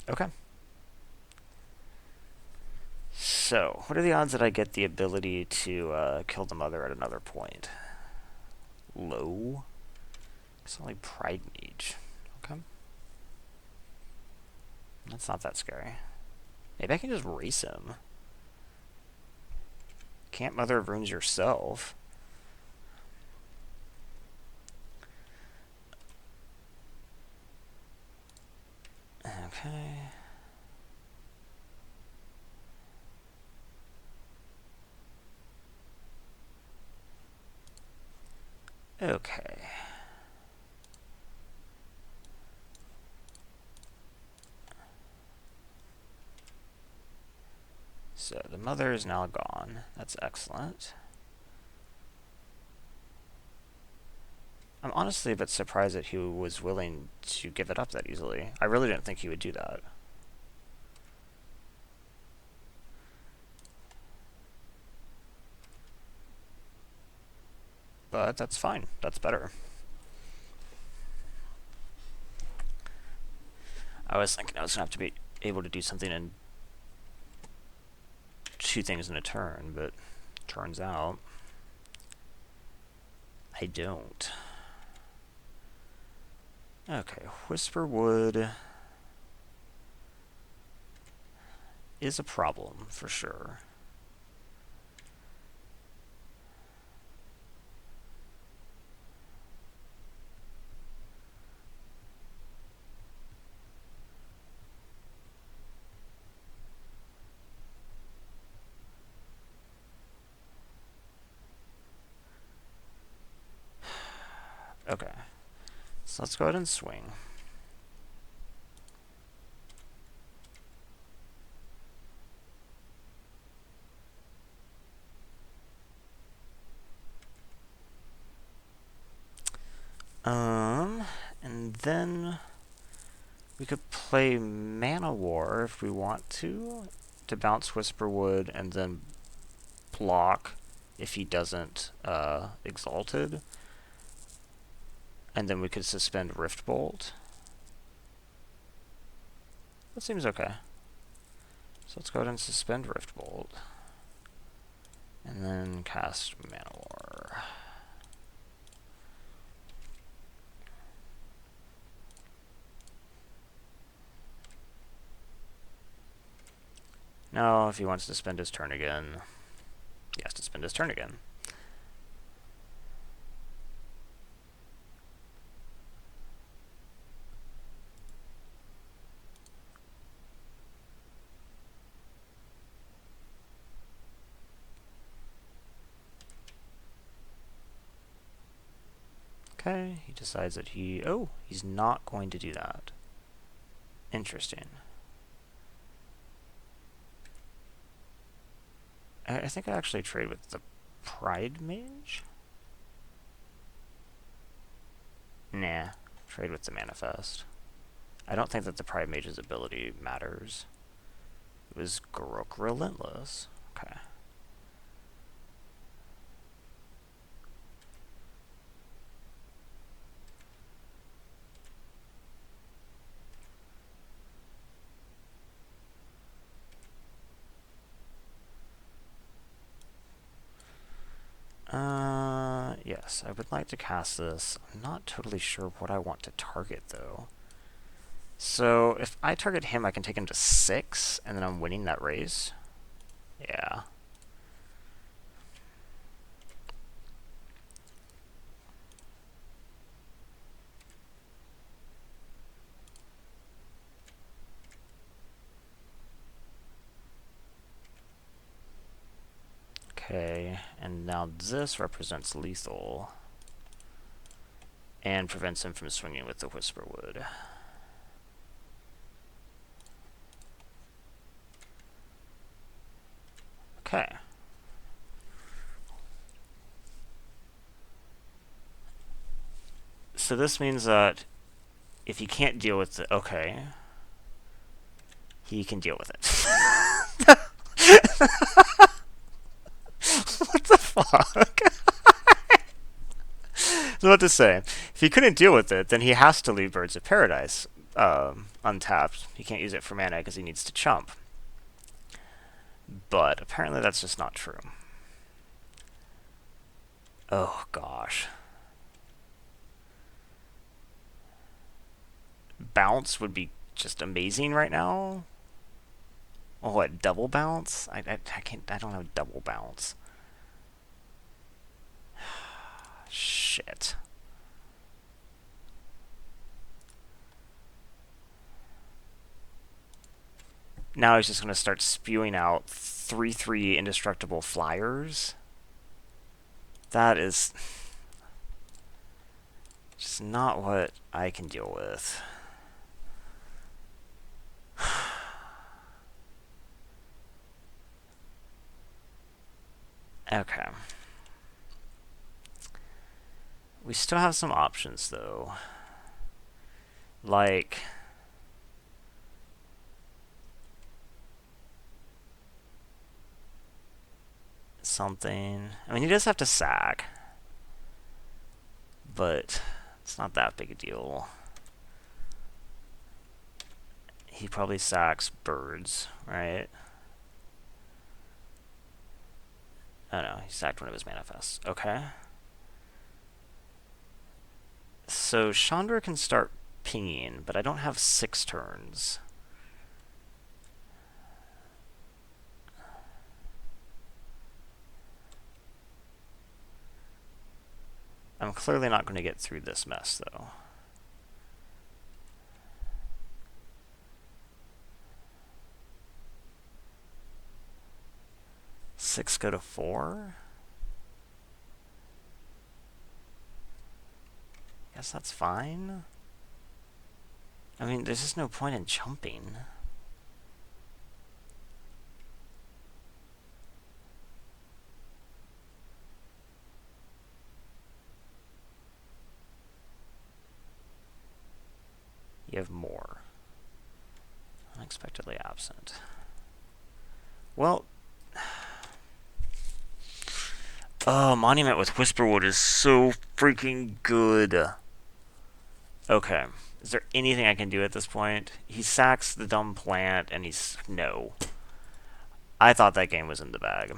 Okay. So, what are the odds that I get the ability to kill the Mother at another point? Low. It's only Pride Mage. Okay. That's not that scary. Maybe I can just race him. Can't Mother of Runes yourself. Okay. Okay. So the Mother is now gone. That's excellent. I'm honestly a bit surprised that he was willing to give it up that easily. I really didn't think he would do that. But that's fine. That's better. I was thinking I was going to have to be able to do something in 2 things in a turn, but turns out I don't. Okay, Whisperwood is a problem for sure. Okay. So let's go ahead and swing. And then we could play Mana War if we want to bounce Whisperwood and then block if he doesn't Exalted. And then we could suspend Riftbolt. That seems okay. So let's go ahead and suspend Riftbolt. And then cast Mana War. Now, if he wants to spend his turn again, he has to spend his turn again. Okay, he decides that he's not going to do that. Interesting. I think I actually trade with the Pridemage? Nah, trade with the Manifest. I don't think that the Pridemage's ability matters. It was Garruk Relentless. Okay. Yes, I would like to cast this. I'm not totally sure what I want to target, though. So, if I target him, I can take him to 6, and then I'm winning that race. Yeah. Okay, and now this represents lethal. And prevents him from swinging with the Whisperwood. Okay. So this means that if he can't deal with it, okay, he can deal with it. What the fuck? So what to say? If he couldn't deal with it, then he has to leave Birds of Paradise untapped. He can't use it for mana because he needs to chump. But apparently that's just not true. Oh gosh. Bounce would be just amazing right now. Oh, what, double bounce? I can't. I don't have double bounce. Shit. Now he's just going to start spewing out 3/3 indestructible flyers. That is just not what I can deal with. Okay. We still have some options, though. Like... something. I mean, he does have to sack. But it's not that big a deal. He probably sacks birds, right? Oh no, he sacked one of his manifests. Okay. So Chandra can start pinging, but I don't have 6 turns. I'm clearly not going to get through this mess, though. Six go to 4? guess that's fine. I mean, there's just no point in jumping. You have more. Unexpectedly absent. Well, oh, Monument with Whisperwood is so freaking good. Okay. Is there anything I can do at this point? He sacks the dumb plant, and he's... No. I thought that game was in the bag.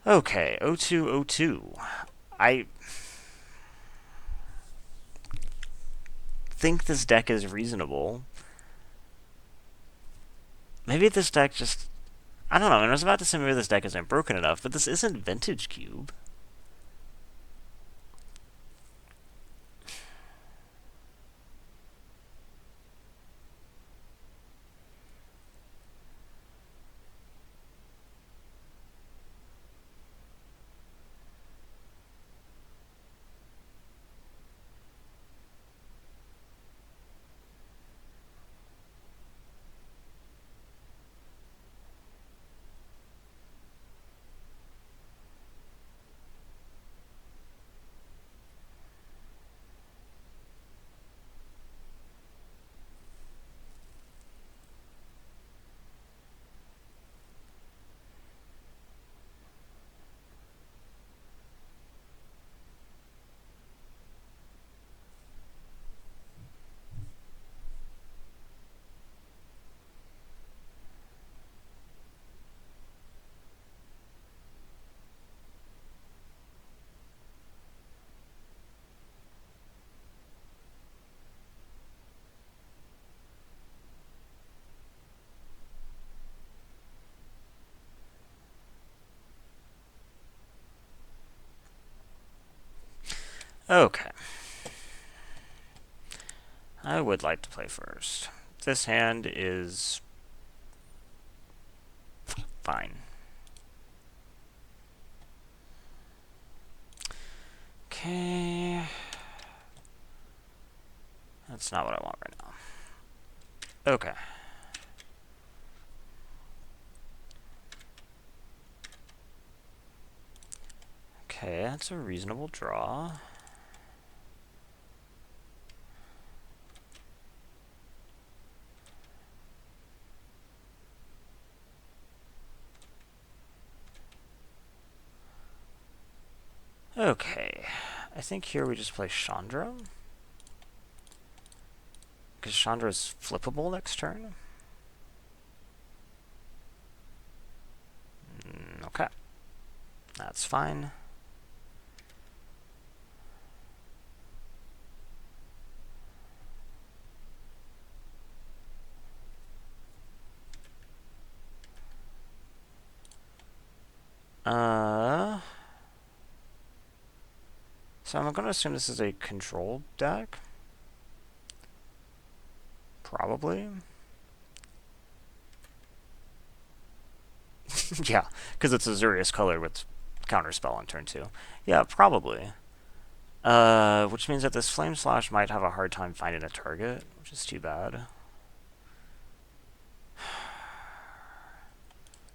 Okay, 0202. I think this deck is reasonable. Maybe this deck just... I don't know, I was about to say maybe this deck isn't broken enough, but this isn't Vintage Cube. Okay. I would like to play first. This hand is... fine. Okay. That's not what I want right now. Okay. Okay, that's a reasonable draw. Okay. I think here we just play Chandra. Because Chandra is flippable next turn. Okay. That's fine. So I'm going to assume this is a control deck. Probably. Yeah, because it's Azurius color with counterspell on turn 2. Yeah, probably. Which means that this Flame Slash might have a hard time finding a target, which is too bad.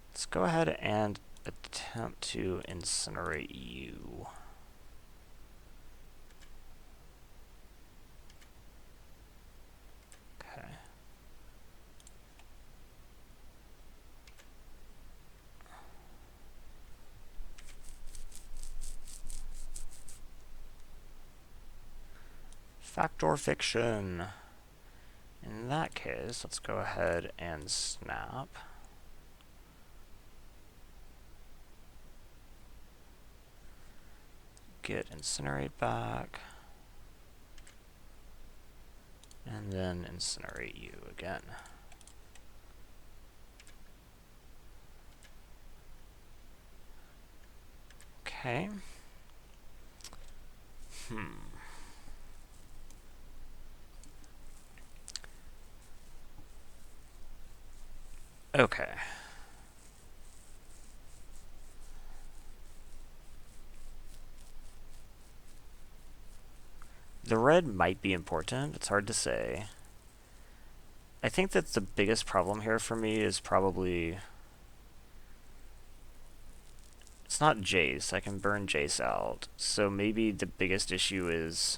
Let's go ahead and attempt to incinerate you. Okay. Fact or fiction? In that case, let's go ahead and snap. Get incinerate back. And then incinerate you again. Okay. Okay. The red might be important. It's hard to say. I think that the biggest problem here for me is probably... It's not Jace. I can burn Jace out. So maybe the biggest issue is...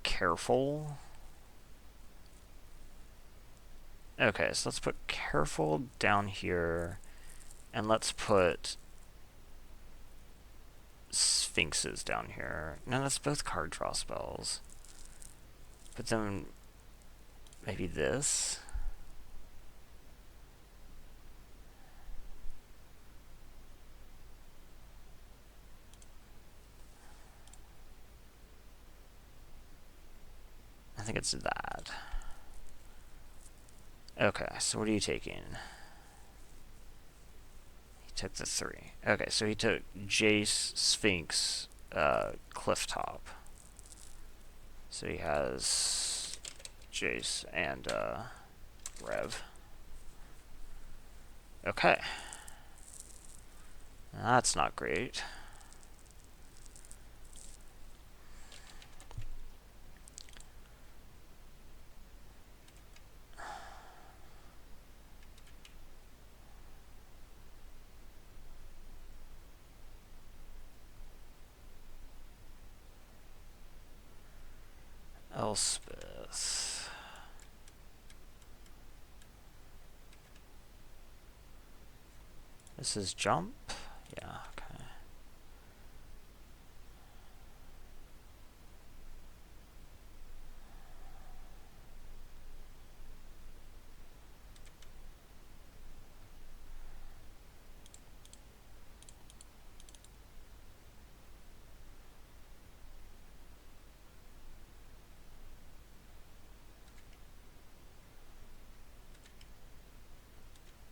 Careful. Okay, so let's put Careful down here. And let's put... Sphinxes down here. No, that's both card draw spells. But then... Maybe this? I think it's that. Okay, so what are you taking? He took the 3. Okay, so he took Jace, Sphinx, Clifftop. So he has Jace and Rev. Okay. That's not great. Elspeth. This is jump? Yeah, okay.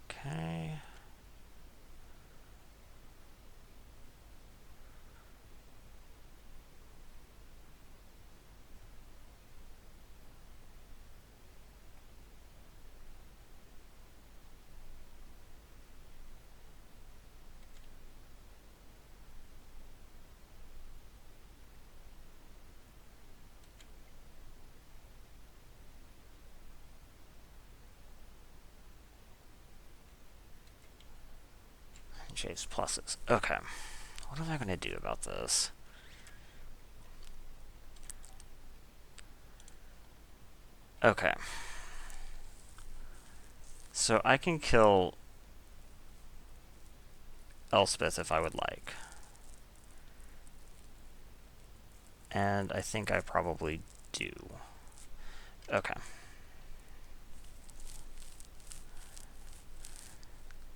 Okay. Jace pluses. Okay. What am I going to do about this? Okay. So I can kill Elspeth if I would like. And I think I probably do. Okay.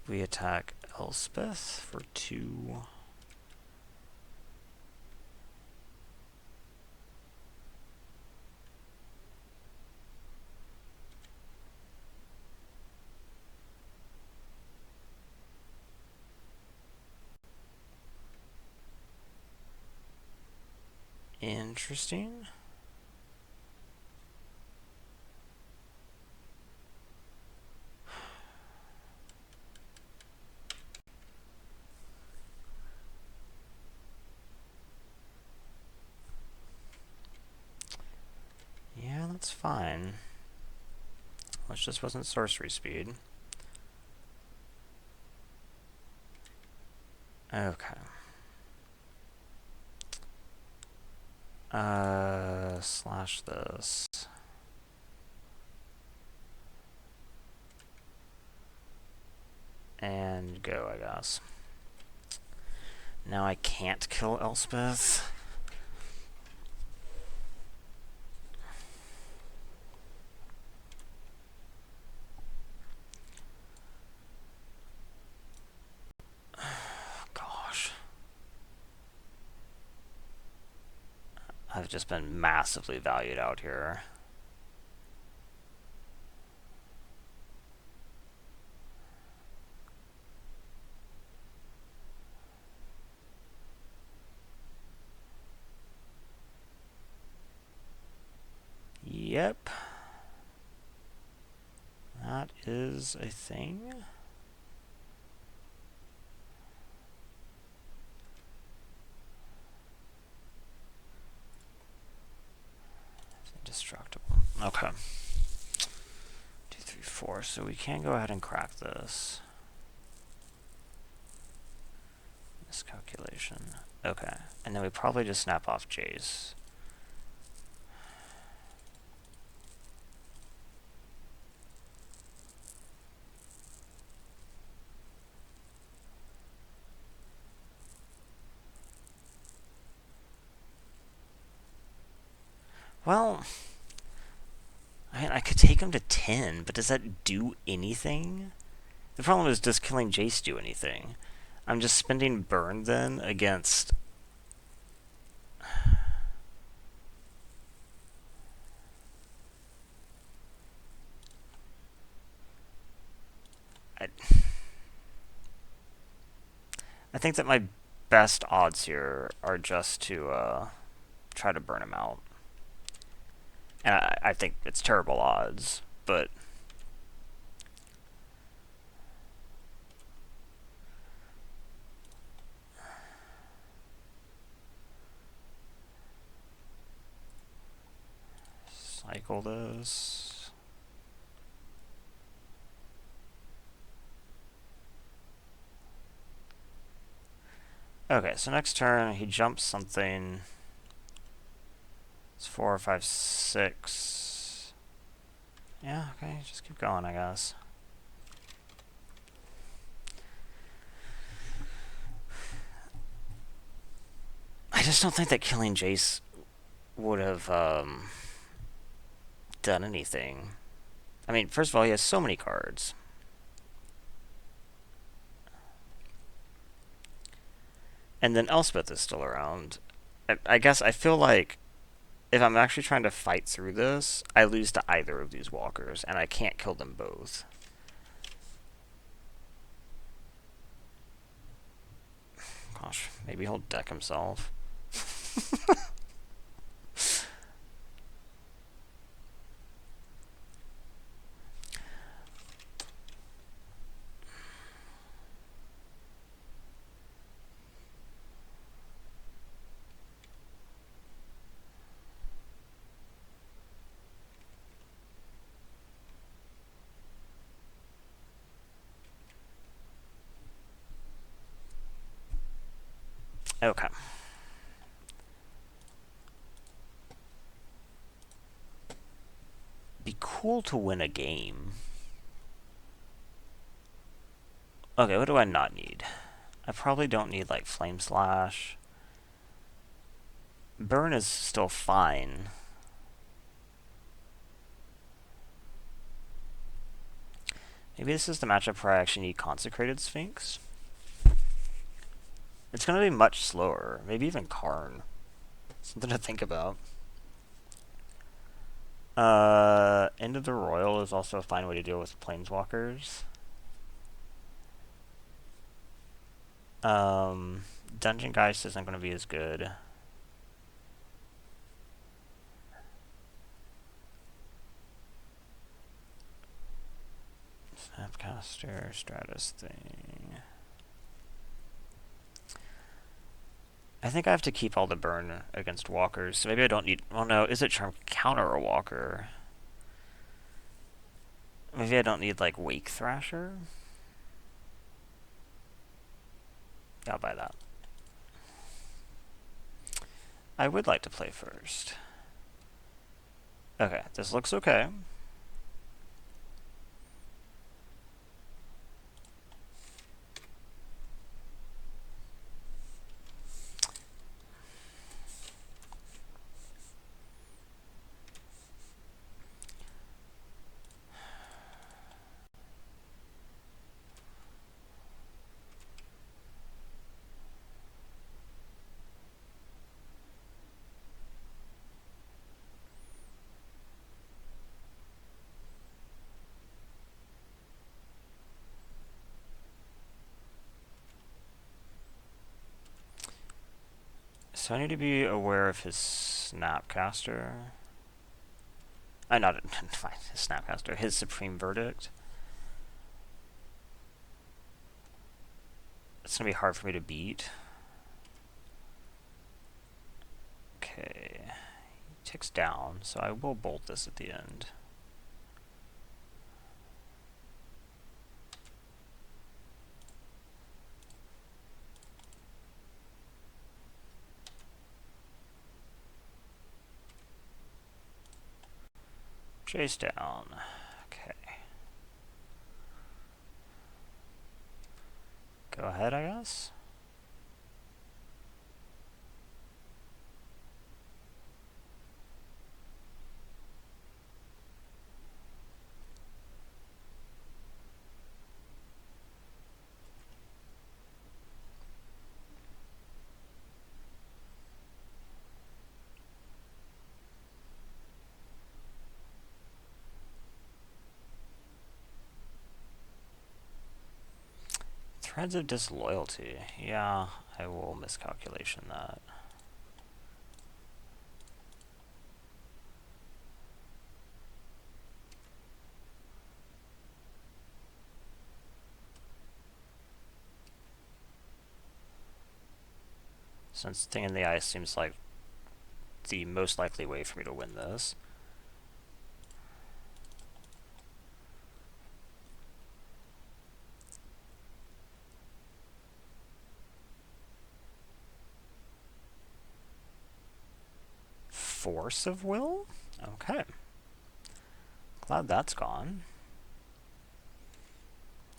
We attack Elspeth for 2. Interesting. Yeah, that's fine. Which just wasn't sorcery speed. Okay. Slash this. And go, I guess. Now I can't kill Elspeth. Gosh. I've just been massively valued out here. Yep. That is a thing. Okay. 2, 3, 4. So we can go ahead and crack this. Miscalculation. Okay. And then we probably just snap off Jace. Well, I could take him to 10, but does that do anything? The problem is, does killing Jace do anything? I'm just spending burn then against... I, I think that my best odds here are just to try to burn him out. And I think it's terrible odds, but... Cycle this. Okay, so next turn he jumps something. It's 4, 5, 6. Yeah, okay, just keep going, I guess. I just don't think that killing Jace would have done anything. I mean, first of all, he has so many cards. And then Elspeth is still around. I guess I feel like if I'm actually trying to fight through this, I lose to either of these walkers, and I can't kill them both. Gosh, maybe he'll deck himself. Okay. Be cool to win a game. Okay, what do I not need? I probably don't need, like, Flame Slash. Burn is still fine. Maybe this is the matchup where I actually need Consecrated Sphinx. It's going to be much slower. Maybe even Karn. Something to think about. End of the Royal is also a fine way to deal with Planeswalkers. Dungeon Geist isn't going to be as good. Snapcaster, Stratus thing. I think I have to keep all the burn against walkers, so maybe I don't need... Well, no, is it Charm counter a walker? Maybe I don't need, like, Wake Thrasher? Yeah, I'll buy that. I would like to play first. Okay, this looks okay. So I need to be aware of his Snapcaster. Not fine, his Snapcaster. His Supreme Verdict. It's gonna be hard for me to beat. Okay. ticks down, so I will bolt this at the end. Chase down. Okay. Go ahead, I guess. Threads of disloyalty. Yeah, I will miscalculation that. Since Thing in the Ice seems like the most likely way for me to win this. Force of Will? Okay. Glad that's gone.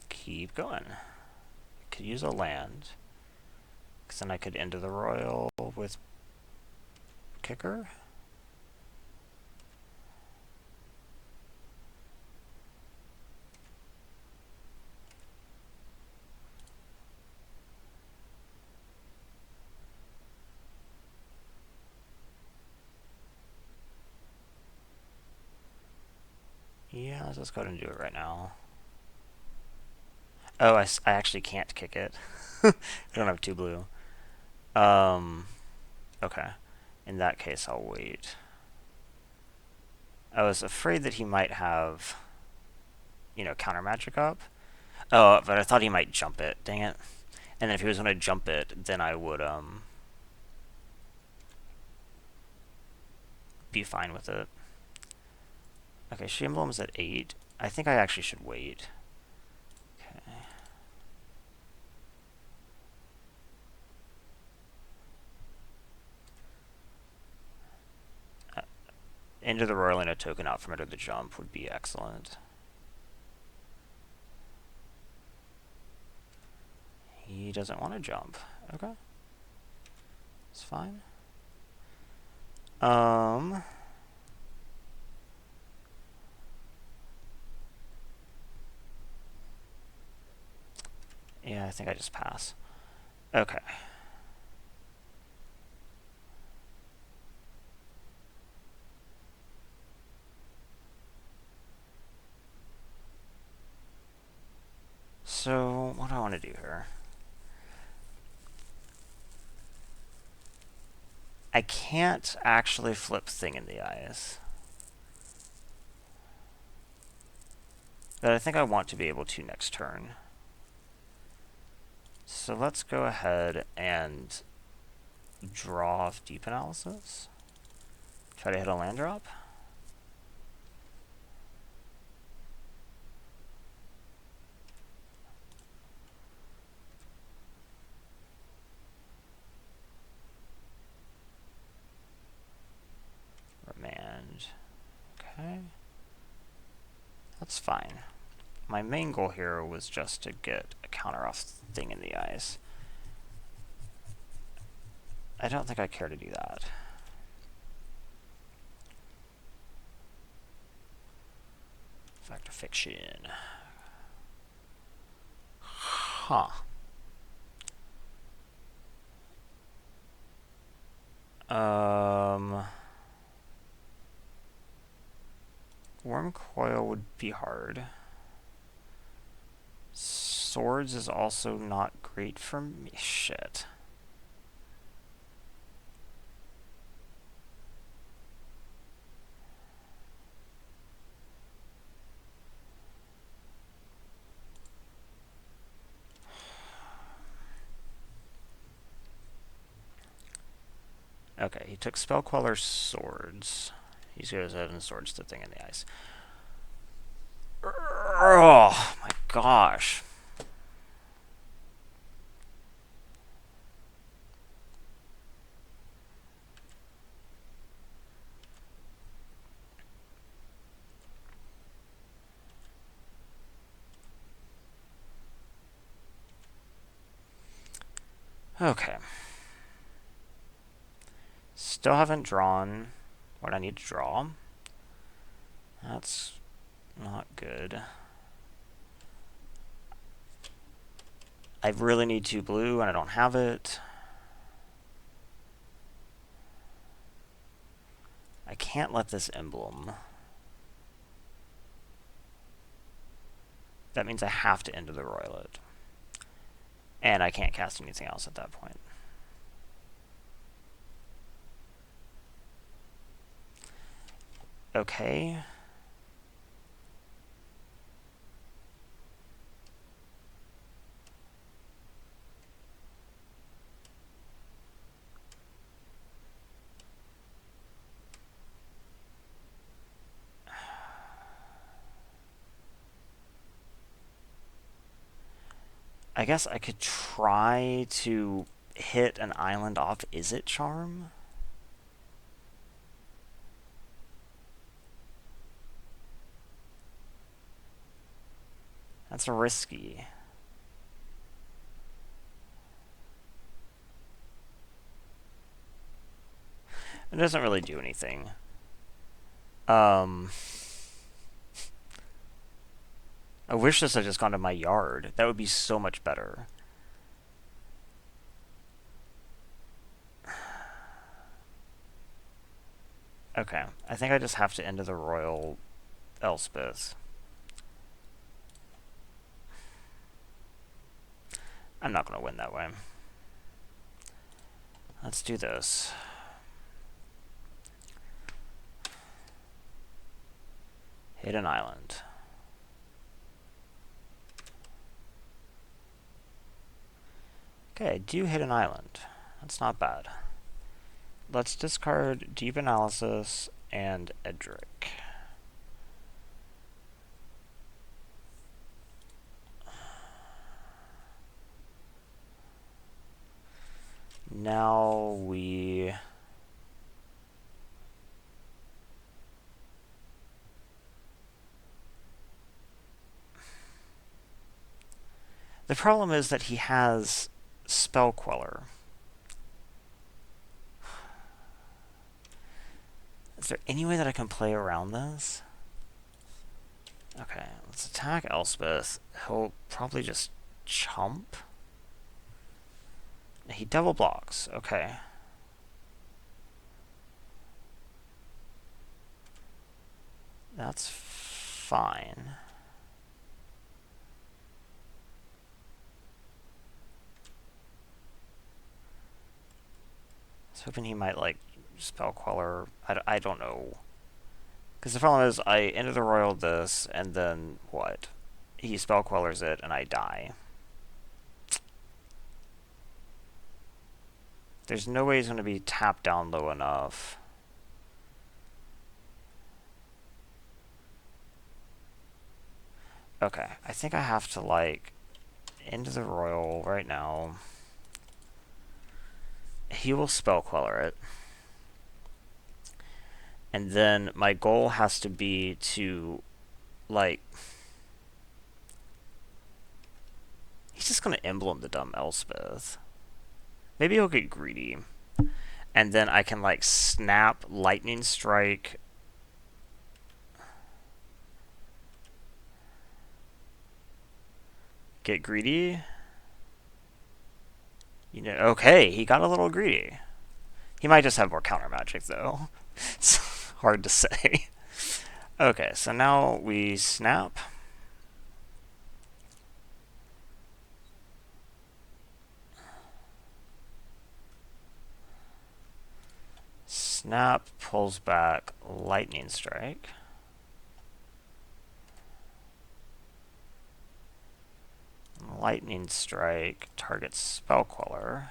Keep going. Could use a land. Because then I could enter the Royal with Kicker. Yeah, let's just go ahead and do it right now. Oh, I actually can't kick it. I don't have 2 blue. Okay. In that case, I'll wait. I was afraid that he might have, counter magic up. Oh, but I thought he might jump it. Dang it. And then if he was going to jump it, then I would, be fine with it. Okay, She Emblem's at 8. I think I actually should wait. Okay. Into the Royal and a token out from under the jump would be excellent. He doesn't want to jump. Okay. It's fine. Yeah, I think I just pass. Okay. So, what do I want to do here? I can't actually flip Thing in the Eyes. But I think I want to be able to next turn. So let's go ahead and draw off Deep Analysis. Try to hit a land drop. Remand. Okay. That's fine. My main goal here was just to get a counter off Thing in the Eyes. I don't think I care to do that. Fact or fiction. Huh. Wormcoil would be hard. Swords is also not great for me. Shit. Okay, he took Spell Queller Swords. He goes ahead and swords the thing in the ice. Oh my gosh. Okay. Still haven't drawn what I need to draw. That's not good. I really need 2 blue and I don't have it. I can't let this emblem. That means I have to End of the Royal it. And I can't cast anything else at that point. Okay. I guess I could try to hit an island off Izzet Charm. That's risky. It doesn't really do anything. I wish this had just gone to my yard. That would be so much better. Okay, I think I just have to End of the Royal Elspeth. I'm not going to win that way. Let's do this. Hit an island. Okay, I do hit an island. That's not bad. Let's discard Deep Analysis and Edric. Now we... The problem is that he has Spell Queller. Is there any way that I can play around this? Okay, let's attack Elspeth. He'll probably just chump. He double blocks. Okay. That's fine. I was hoping he might, like, Spell Queller. I don't know. Because the problem is, I enter the Royal this, and then what? He Spell Quellers it, and I die. There's no way he's going to be tapped down low enough. Okay, I think I have to, like, End of the Royal right now. He will Spell Queller it. And then my goal has to be to, like... He's just going to emblem the dumb Elspeth. Maybe he'll get greedy. And then I can, like, snap Lightning Strike. Get greedy. You know, okay, he got a little greedy. He might just have more counter magic, though. It's hard to say. Okay, so now we snap. Snap pulls back Lightning Strike. Lightning Strike targets Spell Queller.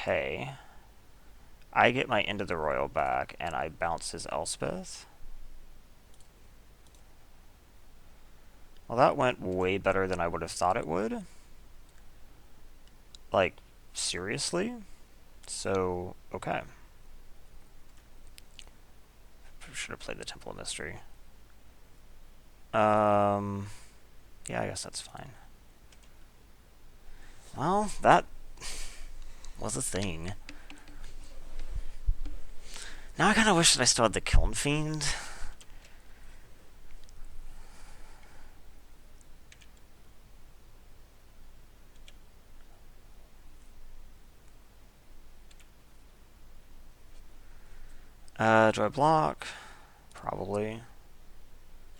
okay. I get my End of the Royal back, and I bounce his Elspeth. Well, that went way better than I would have thought it would. Like, seriously? So, okay. Should have played the Temple of Mystery. Yeah, I guess that's fine. Well, that was a thing. Now I kind of wish that I still had the Kiln Fiend. Do I block? Probably.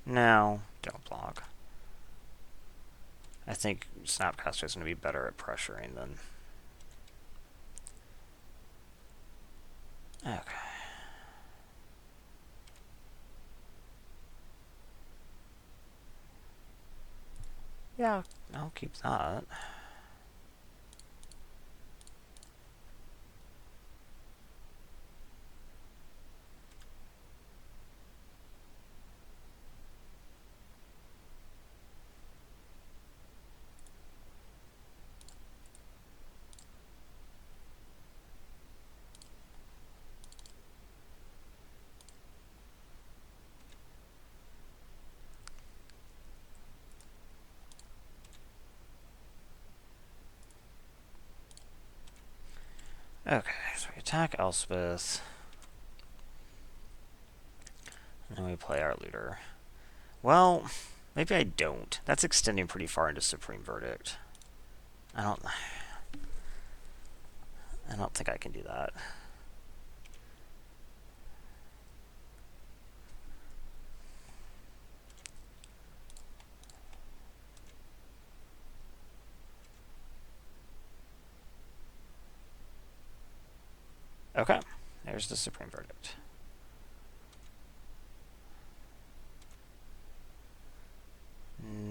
No, don't block. I think Snapcaster is going to be better at pressuring than... Okay. Yeah, I'll keep that. Okay, so we attack Elspeth. And then we play our looter. Well, maybe I don't. That's extending pretty far into Supreme Verdict. I don't think I can do that. Okay, there's the Supreme Verdict.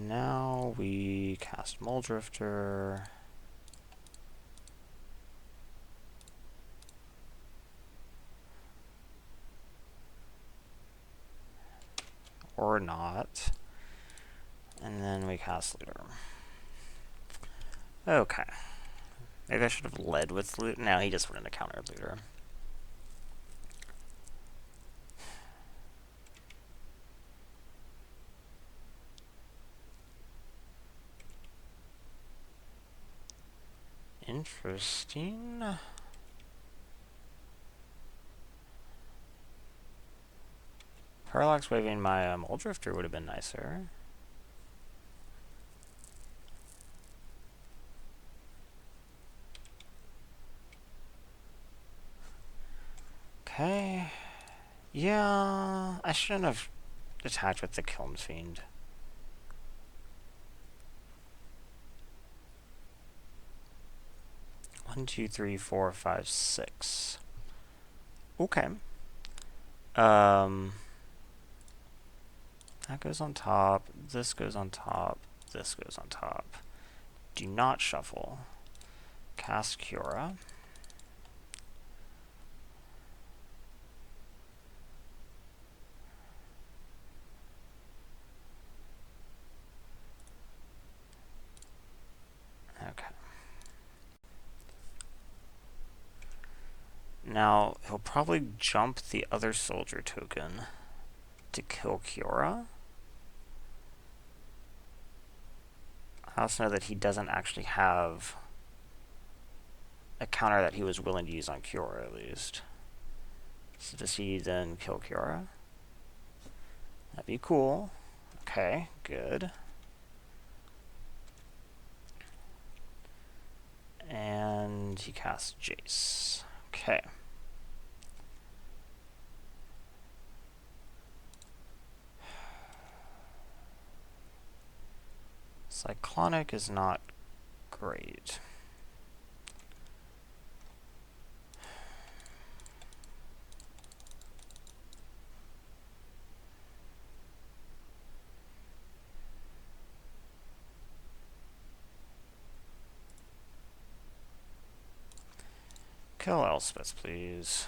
Now we cast Muldrifter. Or not. And then we cast Looter. Okay. Maybe I should have led with Looter. No, he just went into counter Looter. Interesting. Parallax waving my Muldrifter would have been nicer. Okay. Yeah, I shouldn't have attacked with the Kiln Fiend. One, two, three, four, five, six. Okay. That goes on top. This goes on top. This goes on top. Do not shuffle. Cast Cura. Okay. Now, he'll probably jump the other soldier token to kill Cura. I also know that he doesn't actually have a counter that he was willing to use on Cura, at least. So does he then kill Cura? That'd be cool. Okay, good. And he casts Jace. Okay. Cyclonic is not great. Kill Elspeth, please.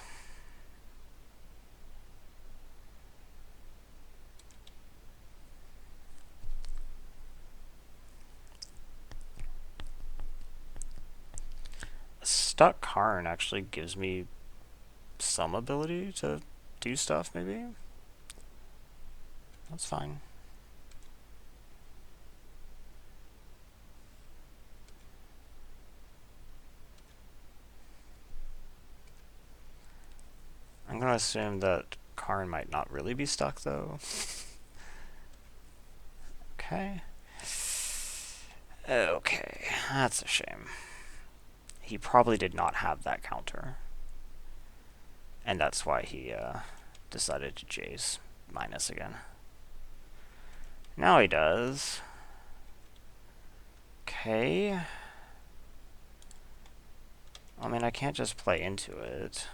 Stuck Karn actually gives me some ability to do stuff, maybe? That's fine. I'm gonna assume that Karn might not really be stuck, though. Okay. Okay, that's a shame. He probably did not have that counter. And that's why he decided to Jace minus again. Now he does. Okay. I mean, I can't just play into it.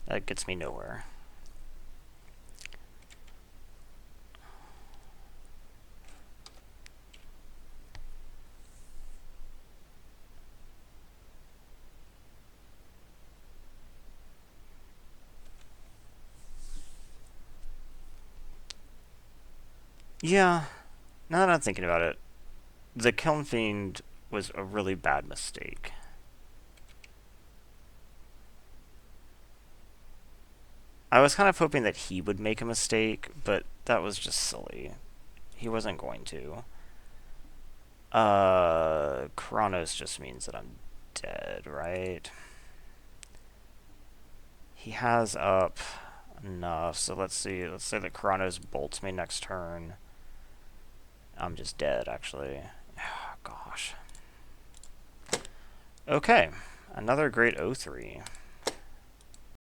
That gets me nowhere. Yeah, now that I'm thinking about it, the Kiln Fiend was a really bad mistake. I was kind of hoping that he would make a mistake, but that was just silly. He wasn't going to. Kronos just means that I'm dead, right? He has up enough, so let's see. Let's say that Kronos bolts me next turn. I'm just dead, actually. Gosh. Okay, another great 0-3.